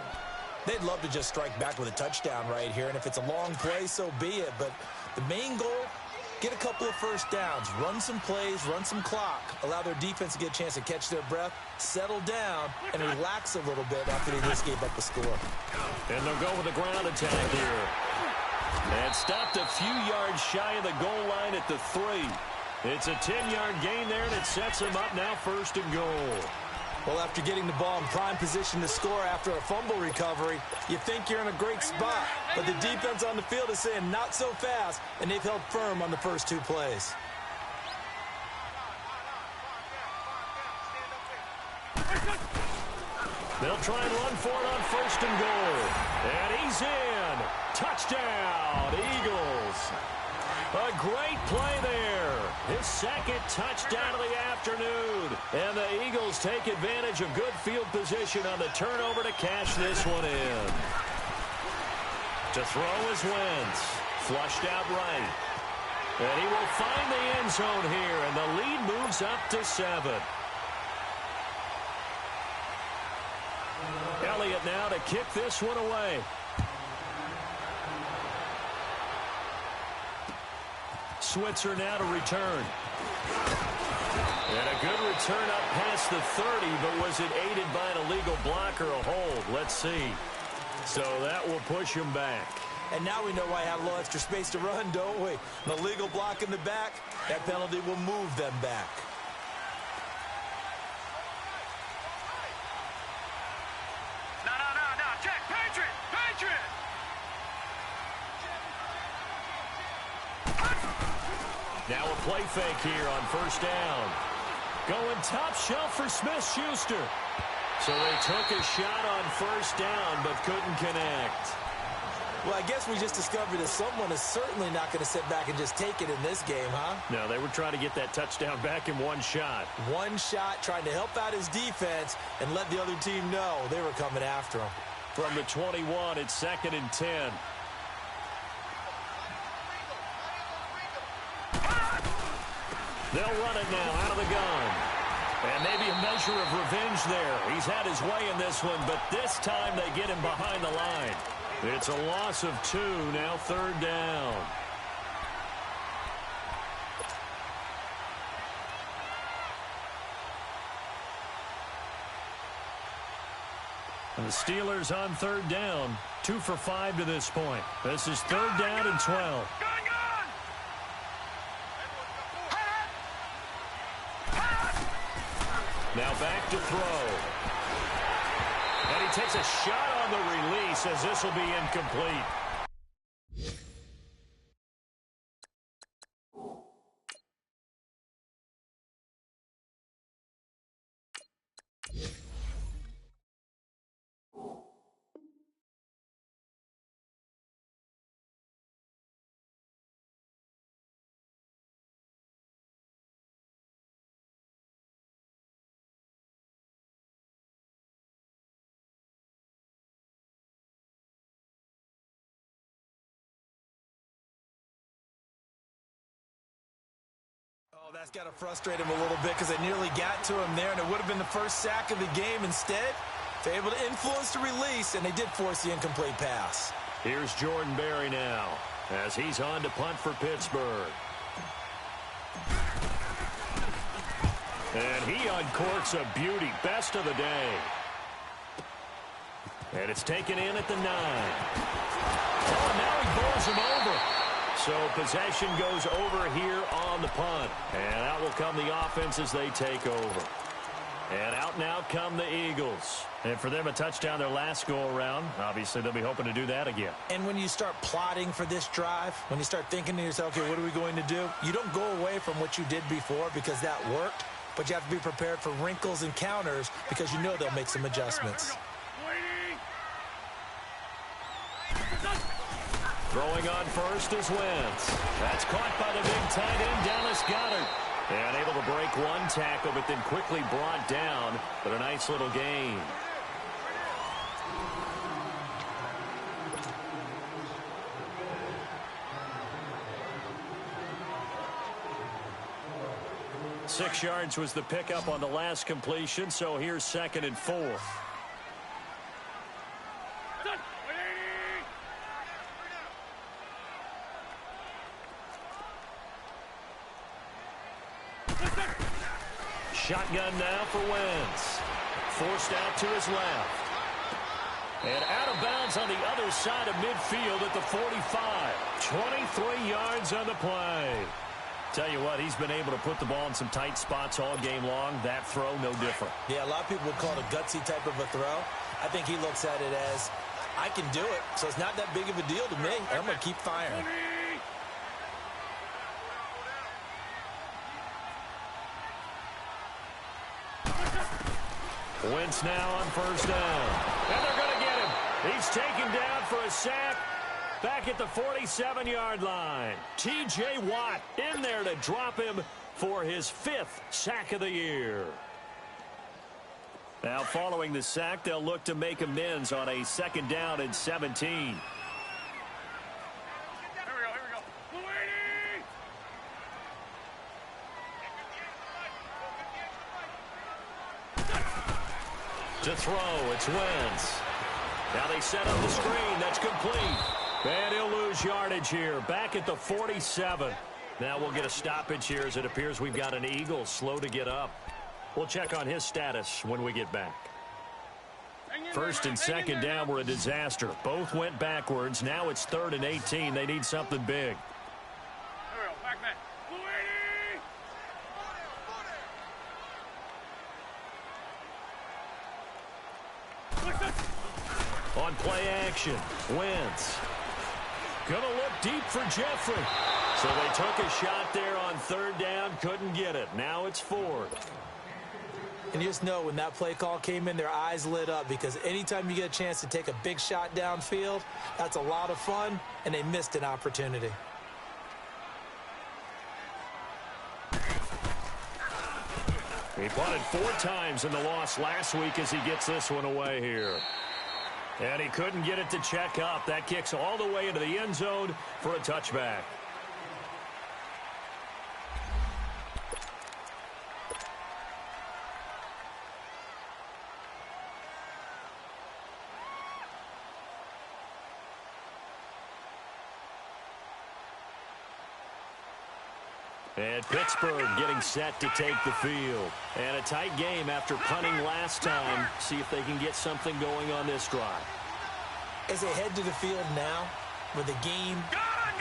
They'd love to just strike back with a touchdown right here, and if it's a long play, so be it. But the main goal, get a couple of first downs, run some plays, run some clock, allow their defense to get a chance to catch their breath, settle down, and relax a little bit after they just gave up the score. And they'll go with a ground attack here. And stopped a few yards shy of the goal line at the 3. It's a 10-yard gain there, and it sets them up now 1st and goal. Well, after getting the ball in prime position to score after a fumble recovery, you think you're in a great spot. But the defense on the field is saying not so fast, and they've held firm on the first 2 plays. They'll try and run for it on 1st and goal. And he's in. Touchdown, Eagles. A great play there. His 2nd touchdown of the afternoon. And the Eagles take advantage of good field position on the turnover to cash this one in. To throw is Wentz. Flushed out right. And he will find the end zone here, and the lead moves up to 7. Elliott now to kick this one away. Switzer now to return. And a good return up past the 30, but was it aided by an illegal block or a hold? Let's see. So that will push him back. And now we know why I have a little extra space to run, don't we? An illegal block in the back, that penalty will move them back. No. Check. Patriot. Now a play fake here on 1st down. Going top shelf for Smith-Schuster. So they took a shot on 1st down, but couldn't connect. Well, I guess we just discovered that someone is certainly not going to sit back and just take it in this game, huh? No, they were trying to get that touchdown back in one shot. One shot, trying to help out his defense and let the other team know they were coming after him. From the 21, it's 2nd and 10. They'll run it now out of the gun. And maybe a measure of revenge there. He's had his way in this one, but this time they get him behind the line. It's a loss of 2, now 3rd down. And the Steelers on 3rd down, 2 for 5 to this point. This is 3rd down and 12. Now back to throw. And he takes a shot on the release as this will be incomplete. that's got to frustrate him a little bit because they nearly got to him there, and it would have been the first sack of the game. Instead, they're able to influence the release, and they did force the incomplete pass. Here's Jordan Berry now as he's on to punt for Pittsburgh. And he uncorks a beauty. Best of the day. And it's taken in at the 9. Oh, now he bowls him over. So possession goes over here on the punt. And out will come the offense as they take over. And out now come the Eagles. And for them, a touchdown their last go-around. Obviously, they'll be hoping to do that again. And when you start plotting for this drive, when you start thinking to yourself, okay, what are we going to do? You don't go away from what you did before because that worked. But you have to be prepared for wrinkles and counters because you know they'll make some adjustments. Throwing on first is Wentz. That's caught by the big tight end, Dallas Goedert. And able to break one tackle, but then quickly brought down. But a nice little gain. Six yards was the pickup on the last completion, so here's 2nd and 4. Shotgun now for Wentz. Forced out to his left. And out of bounds on the other side of midfield at the 45. 23 yards on the play. Tell you what, he's been able to put the ball in some tight spots all game long. That throw, no different. Yeah, a lot of people would call it a gutsy type of a throw. I think he looks at it as, I can do it, so it's not that big of a deal to me. I'm going to keep firing. Wentz now on first down. And they're going to get him. He's taken down for a sack back at the 47-yard line. T.J. Watt in there to drop him for his 5th sack of the year. Now following the sack, they'll look to make amends on a 2nd down and 17. To throw, it's Wentz. Now they set up the screen. That's complete. And he'll lose yardage here. Back at the 47. Now we'll get a stoppage here as it appears we've got an Eagle slow to get up. We'll check on his status when we get back. 1st and 2nd down were a disaster. Both went backwards. Now it's 3rd and 18. They need something big. On play action, Wentz. Gonna look deep for Jeffrey. So they took a shot there on 3rd down, couldn't get it. Now it's 4th. And you just know when that play call came in, their eyes lit up because anytime you get a chance to take a big shot downfield, that's a lot of fun, and they missed an opportunity. He punted 4 times in the loss last week as he gets this one away here. And he couldn't get it to check up. That kicks all the way into the end zone for a touchback. And Pittsburgh getting set to take the field. And a tight game after punting last time. See if they can get something going on this drive. As they head to the field now, with the game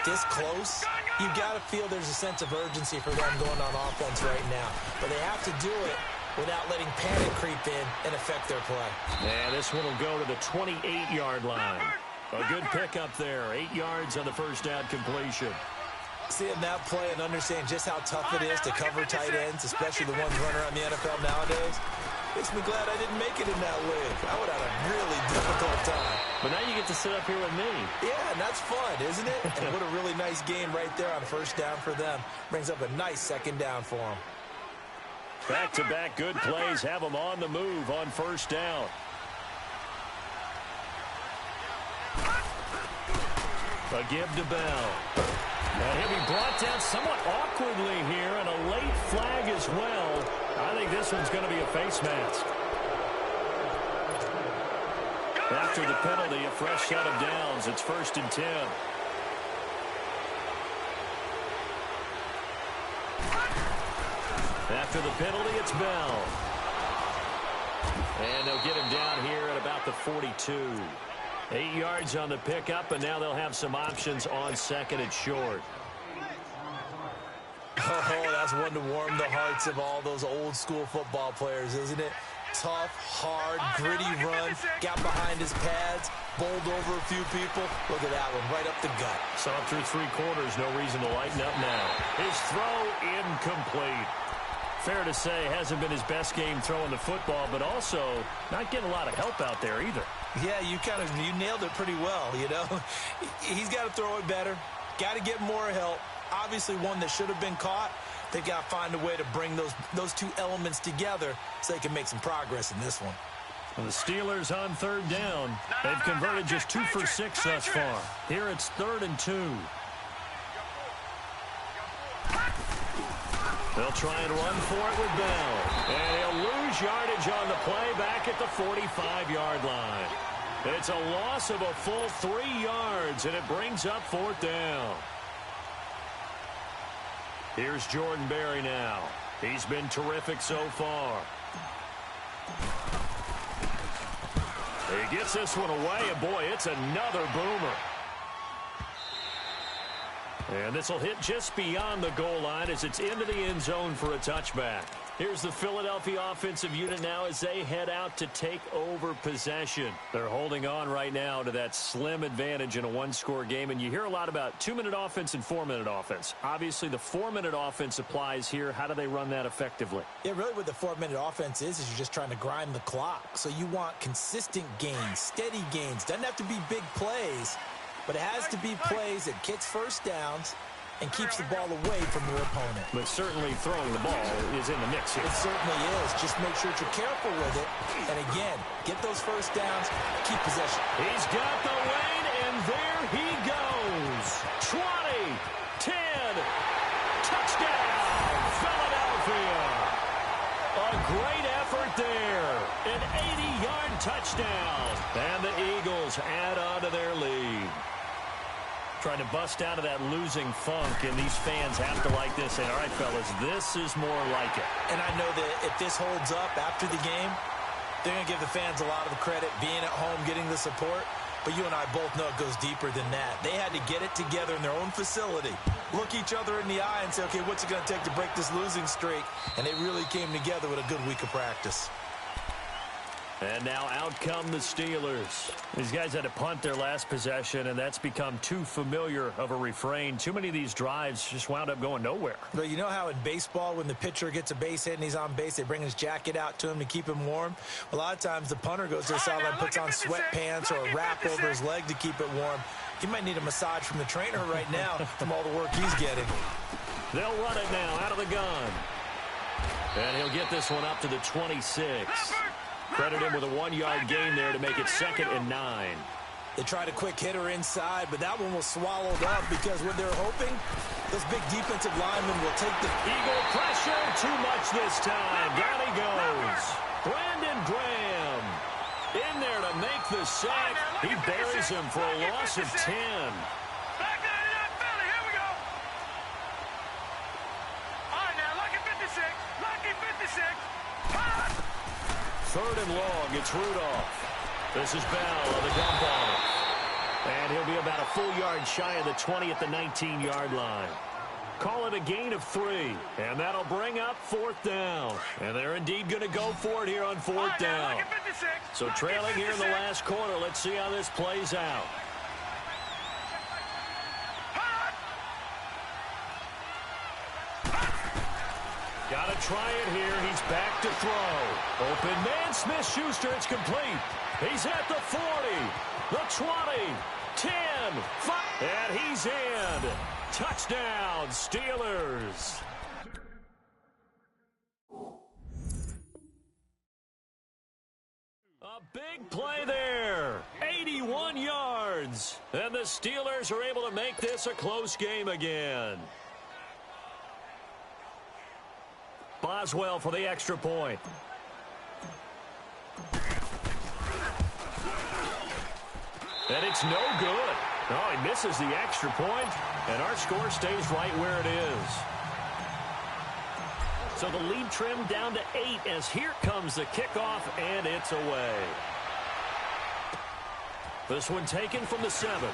this close, you've got to feel there's a sense of urgency for them going on offense right now. But they have to do it without letting panic creep in and affect their play. And this one will go to the 28-yard line. A good pickup there. 8 yards on the first down completion. Seeing that play and understand just how tough it is to cover tight ends, especially the ones running around the NFL nowadays, makes me glad I didn't make it in that league. I would have had a really difficult time. But now you get to sit up here with me. Yeah, and that's fun, isn't it? And what a really nice game right there on first down for them. Brings up a nice 2nd down for them. Back-to-back good plays have them on the move on first down. A give to Bell. And he'll be brought down somewhat awkwardly here, and a late flag as well. I think this one's going to be a face mask. After the penalty, a fresh set of downs. It's 1st and 10. After the penalty, it's Bell. And they'll get him down here at about the 42. 8 yards on the pickup, and now they'll have some options on 2nd and short. Oh, that's one to warm the hearts of all those old school football players, isn't it? Tough, hard, gritty run, got behind his pads, bowled over a few people. Look at that one, right up the gut. Saw him through 3 quarters, no reason to lighten up now. His throw incomplete. Fair to say, hasn't been his best game throwing the football, but also not getting a lot of help out there either. Yeah, you nailed it pretty well, you know. He's got to throw it better, got to get more help. Obviously one that should have been caught. They've got to find a way to bring those two elements together so they can make some progress in this one. Well, the Steelers on 3rd down. They've converted just 2 for 6 thus far. Here it's 3rd and 2. They'll try and run for it with Bell. And he'll lose yardage on the play back at the 45-yard line. It's a loss of a full 3 yards, and it brings up 4th down. Here's Jordan Berry now. He's been terrific so far. He gets this one away, and boy, it's another boomer. And this will hit just beyond the goal line as it's into the end zone for a touchback. Here's the Philadelphia offensive unit now as they head out to take over possession. They're holding on right now to that slim advantage in a 1-score game, and you hear a lot about 2-minute offense and 4-minute offense. Obviously, the 4-minute offense applies here. How do they run that effectively? Yeah, really what the 4-minute offense is you're just trying to grind the clock. So you want consistent gains, steady gains. Doesn't have to be big plays, but it has to be plays that gets first downs and keeps the ball away from your opponent. But certainly throwing the ball is in the mix here. It certainly is. Just make sure that you're careful with it. And again, get those first downs, keep possession. He's got the lane, and there he goes. 20, 10, touchdown, Philadelphia. A great effort there. An 80-yard touchdown. And the Eagles add on to their lead. Trying to bust out of that losing funk, and these fans have to like this. And all right, fellas, this is more like it. And I know that if this holds up after the game, they're going to give the fans a lot of credit, being at home, getting the support. But you and I both know it goes deeper than that. They had to get it together in their own facility, look each other in the eye and say, okay, what's it going to take to break this losing streak? And they really came together with a good week of practice. And now out come the Steelers. These guys had to punt their last possession, and that's become too familiar of a refrain. Too many of these drives just wound up going nowhere. But you know how in baseball, when the pitcher gets a base hit and he's on base, they bring his jacket out to him to keep him warm? A lot of times the punter goes to the sideline, puts on sweatpants or a wrap over his leg to keep it warm. He might need a massage from the trainer right now from all the work he's getting. They'll run it now out of the gun. And he'll get this one up to the 26. Credit him with a 1-yard gain there to make it 2nd and 9. They tried a quick hitter inside, but that one was swallowed up because what they're hoping, those big defensive linemen will take the Eagle pressure. Too much this time. Down he goes. Brandon Graham in there to make the sack. He buries him for a loss of 10. Third and long, it's Rudolph. This is Bell on the dump off. And he'll be about a full yard shy of the 20 at the 19-yard line. Call it a gain of 3, and that'll bring up 4th down. And they're indeed going to go for it here on 4th down. So trailing here in the last quarter, let's see how this plays out. Got to try it here. He's back to throw. Open man, Smith-Schuster. It's complete. He's at the 40, the 20, 10, 5, and he's in. Touchdown, Steelers. A big play there. 81 yards. And the Steelers are able to make this a close game again. Boswell for the extra point. And it's no good. Oh, he misses the extra point, and our score stays right where it is. So the lead trimmed down to 8 as here comes the kickoff, and it's away. This one taken from the 7.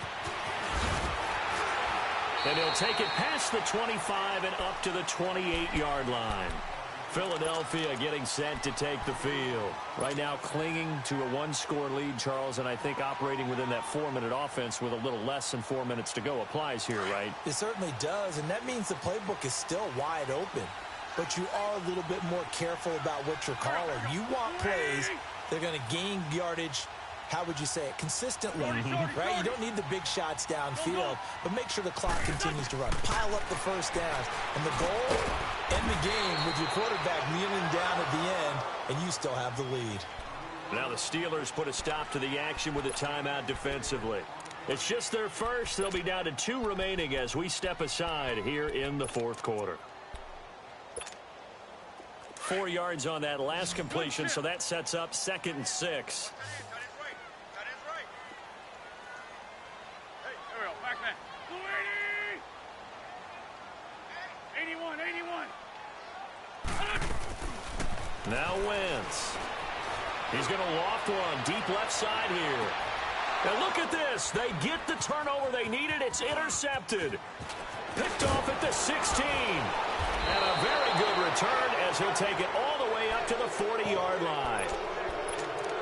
And he'll take it past the 25 and up to the 28-yard line. Philadelphia getting set to take the field. Right now clinging to a one-score lead, Charles, and I think operating within that 4-minute offense with a little less than 4 minutes to go applies here, right? It certainly does, and that means the playbook is still wide open. But you are a little bit more careful about what you're calling. You want plays that are going to gain yardage, how would you say it, consistently, right? You don't need the big shots downfield, but make sure the clock continues to run. Pile up the first downs. And the goal, end the game with your quarterback kneeling down at the end, and you still have the lead. Now the Steelers put a stop to the action with a timeout defensively. It's just their first. They'll be down to 2 remaining as we step aside here in the fourth quarter. 4 yards on that last completion, so that sets up 2nd and 6. Now Wentz. He's going to loft one deep left side here. And look at this. They get the turnover they needed. It's intercepted. Picked off at the 16. And a very good return as he'll take it all the way up to the 40-yard line.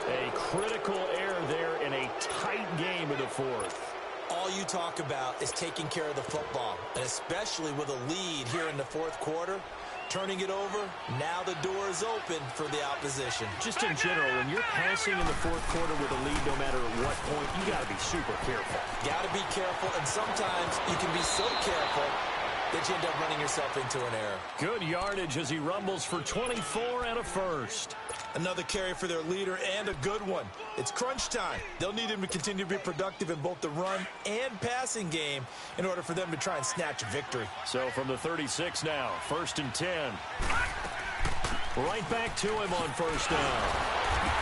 A critical error there in a tight game in the fourth. All you talk about is taking care of the football, and especially with a lead here in the fourth quarter. Turning it over, now the door is open for the opposition. Just in general, when you're passing in the fourth quarter with a lead, no matter at what point, you got to be super careful. Got to be careful, and sometimes you can be so careful that you end up running yourself into an error. Good yardage as he rumbles for 24 and a first. Another carry for their leader and a good one. It's crunch time. They'll need him to continue to be productive in both the run and passing game in order for them to try and snatch a victory. So from the 36 now, 1st and 10. Right back to him on 1st down.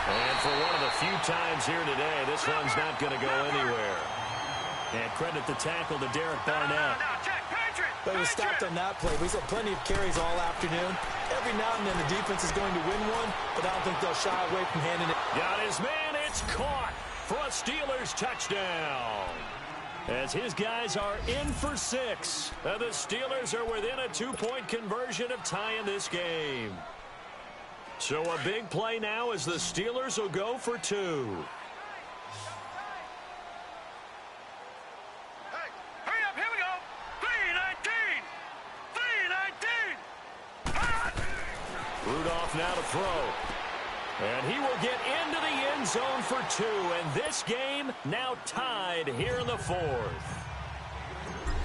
And for one of the few times here today, this run's not going to go anywhere. And credit the tackle to Derek Barnett. But he was stopped on that play. He's had plenty of carries all afternoon. Every now and then the defense is going to win one, but I don't think they'll shy away from handing it. Got his man. It's caught for a Steelers touchdown. As his guys are in for 6. And the Steelers are within a 2-point conversion of tying this game. So a big play now as the Steelers will go for 2. Rudolph now to throw. And he will get into the end zone for 2. And this game now tied here in the 4th.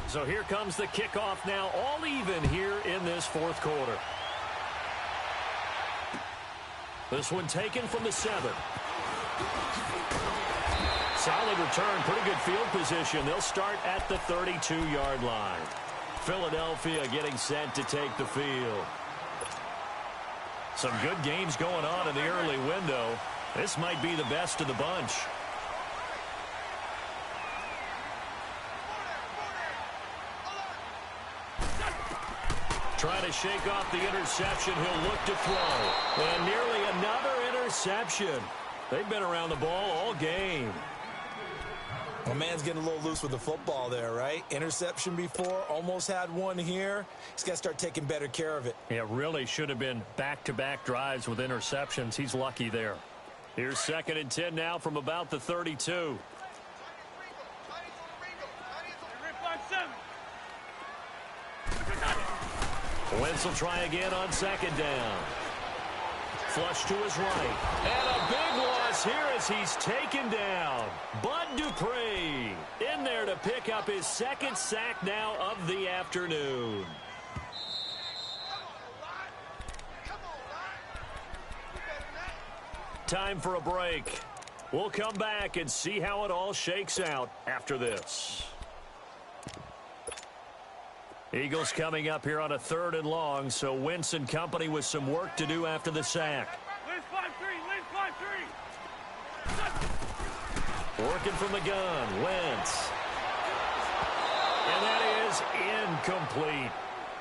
So here comes the kickoff now, all even here in this 4th quarter. This one taken from the 7. Solid return, pretty good field position. They'll start at the 32-yard line. Philadelphia getting set to take the field. Some good games going on in the early window. This might be the best of the bunch. Trying to shake off the interception. He'll look to throw. And nearly another interception. They've been around the ball all game. Well, man's getting a little loose with the football there, right? Interception before, almost had one here. He's got to start taking better care of it. Yeah, really should have been back-to-back drives with interceptions. He's lucky there. Here's 2nd and 10 now from about the 32. Wentz will try again on 2nd down. Flush to his right. And a big loss here as he's taken down. Bud Dupree in there to pick up his 2nd sack now of the afternoon. Time for a break. We'll come back and see how it all shakes out after this. Eagles coming up here on a 3rd and long, so Wentz and company with some work to do after the sack. Lynch 5-3, Working from the gun, Wentz. And that is incomplete.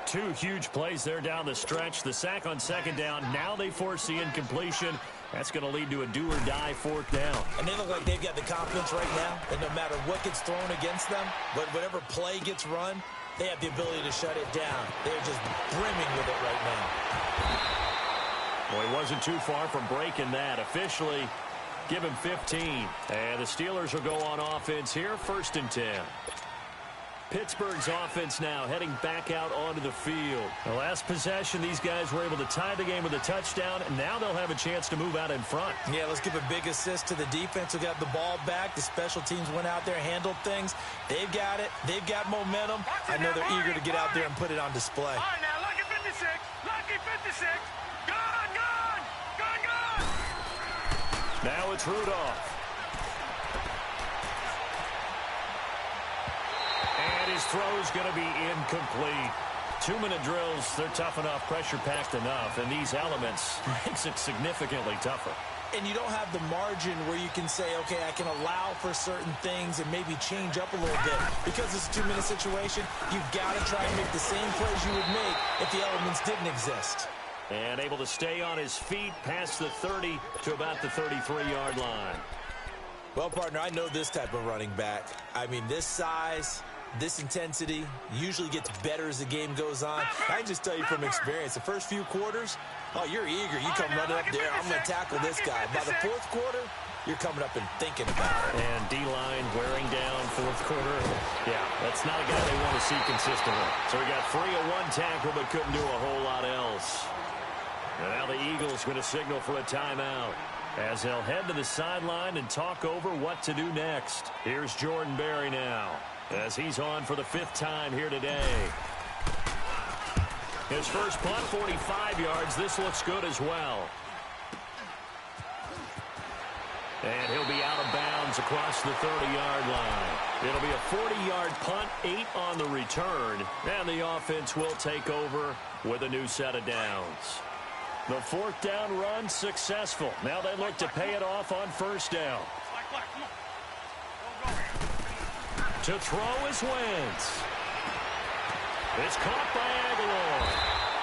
2 huge plays there down the stretch. The sack on 2nd down. Now they force the incompletion. That's going to lead to a do-or-die 4th down. And they look like they've got the confidence right now that no matter what gets thrown against them, but whatever play gets run, they have the ability to shut it down. They're just brimming with it right now. Well, he wasn't too far from breaking that. Officially, give him 15. And the Steelers will go on offense here, 1st and 10. Pittsburgh's offense now heading back out onto the field. The last possession, these guys were able to tie the game with a touchdown, and now they'll have a chance to move out in front. Yeah, let's give a big assist to the defense who got the ball back. The special teams went out there, handled things. They've got it. They've got momentum. I know they're eager to get out there and put it on display. All right, now, lucky 56. Lucky 56. Gone, gone, gone, gone. Now it's Rudolph. And his throw's going to be incomplete. 2-minute drills, they're tough enough, pressure-packed enough, and these elements makes it significantly tougher. And you don't have the margin where you can say, okay, I can allow for certain things and maybe change up a little bit. Because it's a 2-minute situation, you've got to try and make the same plays you would make if the elements didn't exist. And able to stay on his feet past the 30 to about the 33-yard line. Well, partner, I know this type of running back. I mean, this size, this intensity usually gets better as the game goes on. I can just tell you from experience, the first few quarters, oh, you're eager. You come running up there, I'm going to tackle this guy. By the 4th quarter, you're coming up and thinking about it. And D-line wearing down 4th quarter. Yeah, that's not a guy they want to see consistently. So we got 3 of 1 tackle, but couldn't do a whole lot else. And now the Eagles going to signal for a timeout as they'll head to the sideline and talk over what to do next. Here's Jordan Berry now as he's on for the 5th time here today. His first punt, 45 yards. This looks good as well. And he'll be out of bounds across the 30-yard line. It'll be a 40-yard punt, 8 on the return. And the offense will take over with a new set of downs. The 4th down run successful. Now they look to pay it off on 1st down. To throw is Wentz. It's caught by Aguilar.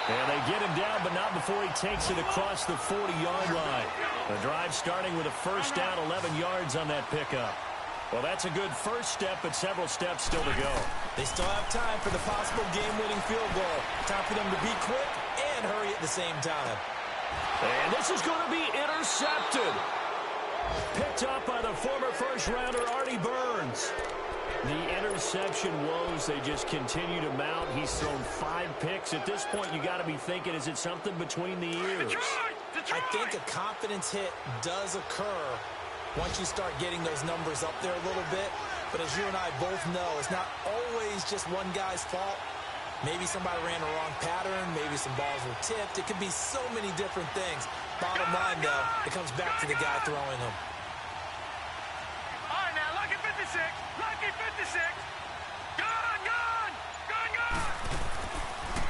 And they get him down, but not before he takes it across the 40-yard line. The drive starting with a 1st down, 11 yards on that pickup. Well, that's a good first step, but several steps still to go. They still have time for the possible game-winning field goal. Time for them to be quick and hurry at the same time. And this is going to be intercepted. Picked up by the former first-rounder, Artie Burns. The interception woes, they just continue to mount. He's thrown 5 picks. At this point, you got to be thinking, is it something between the ears? I think a confidence hit does occur once you start getting those numbers up there a little bit. But as you and I both know, it's not always just one guy's fault. Maybe somebody ran a wrong pattern. Maybe some balls were tipped. It could be so many different things. Bottom line, though, it comes back to the guy throwing them. All right, now, lucky 56. Lucky 56. Gone, gone, gone, gone.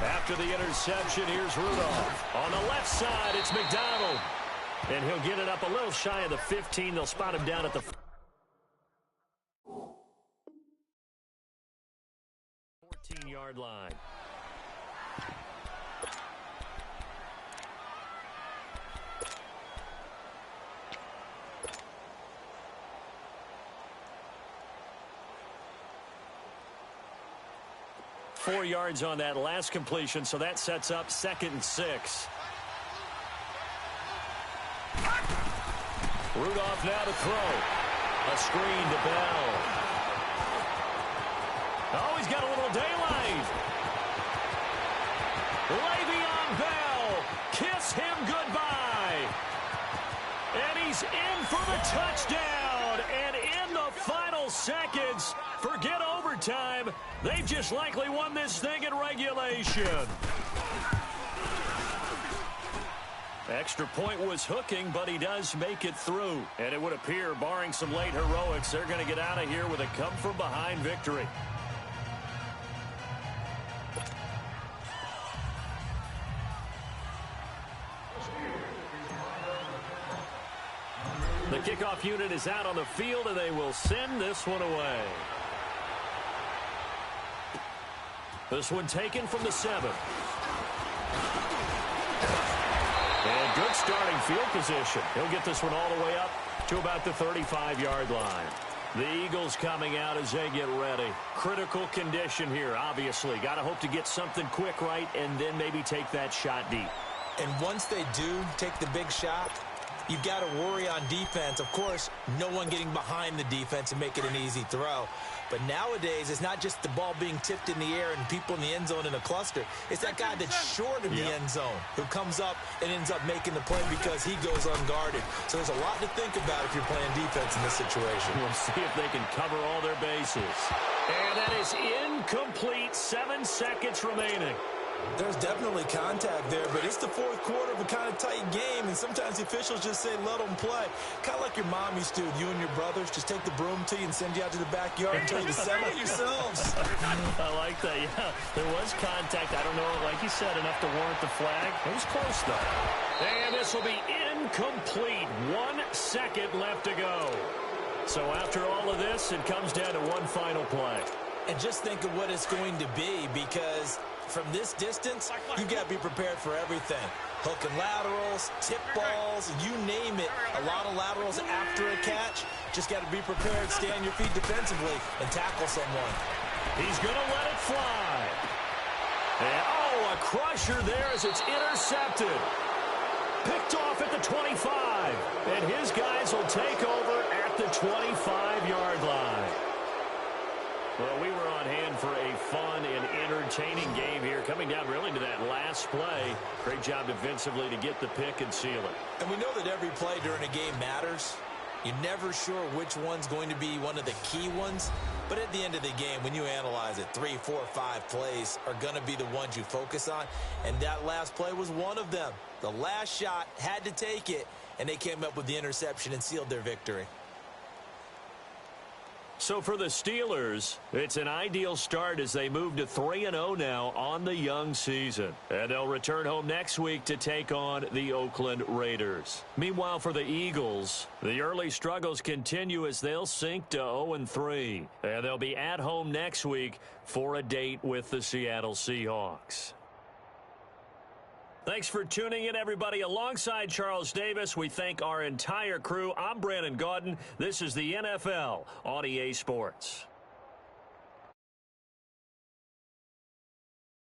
After the interception, here's Rudolph. On the left side, it's McDonald. And he'll get it up a little shy of the 15. They'll spot him down at the 14-yard line. Four yards on that last completion, so that sets up 2nd and 6. Rudolph now to throw. A screen to Bell. Oh, he's got a little daylight. Le'Veon Bell. Kiss him goodbye. And he's in for the touchdown. And in the final seconds, forget overtime. They've just likely won this thing in regulation. Extra point was hooking, but he does make it through. And it would appear, barring some late heroics, they're going to get out of here with a come-from-behind victory. The kickoff unit is out on the field, and they will send this one away. This one taken from the 7. And good starting field position. He'll get this one all the way up to about the 35-yard line. The Eagles coming out as they get ready. Critical condition here, obviously. Got to hope to get something quick right and then maybe take that shot deep. And once they do take the big shot, you've got to worry on defense. Of course, no one getting behind the defense and make it an easy throw. But nowadays, it's not just the ball being tipped in the air and people in the end zone in a cluster. It's that guy that's short of the end zone who comes up and ends up making the play because he goes unguarded. So there's a lot to think about if you're playing defense in this situation. We'll see if they can cover all their bases. And that is incomplete. 7 seconds remaining. There's definitely contact there, but it's the fourth quarter of a kind of tight game, and sometimes the officials just say, let them play. Kind of like your mom used to with you and your brothers. Just take the broom to you and send you out to the backyard and tell you to settle it yourselves. I like that, yeah. There was contact. I don't know, like you said, enough to warrant the flag. It was close, though. And this will be incomplete. 1 second left to go. So after all of this, it comes down to one final play. And just think of what it's going to be, because from this distance, you've got to be prepared for everything. Hook and laterals, tip balls, you name it. A lot of laterals after a catch. Just got to be prepared, stay on your feet defensively, and tackle someone. He's going to let it fly. And, oh, a crusher there as it's intercepted. Picked off at the 25. And his guys will take over at the 25-yard line. Well, we were on hand for a fun and entertaining game here, coming down really to that last play. Great job defensively to get the pick and seal it. And we know that every play during a game matters. You're never sure which one's going to be one of the key ones. But at the end of the game, when you analyze it, 3, 4, 5 plays are going to be the ones you focus on. And that last play was one of them. The last shot had to take it, and they came up with the interception and sealed their victory. So for the Steelers, it's an ideal start as they move to 3-0 now on the young season. And they'll return home next week to take on the Oakland Raiders. Meanwhile, for the Eagles, the early struggles continue as they'll sink to 0-3. And they'll be at home next week for a date with the Seattle Seahawks. Thanks for tuning in, everybody. Alongside Charles Davis, we thank our entire crew. I'm Brandon Gaudin. This is the NFL on EA Sports.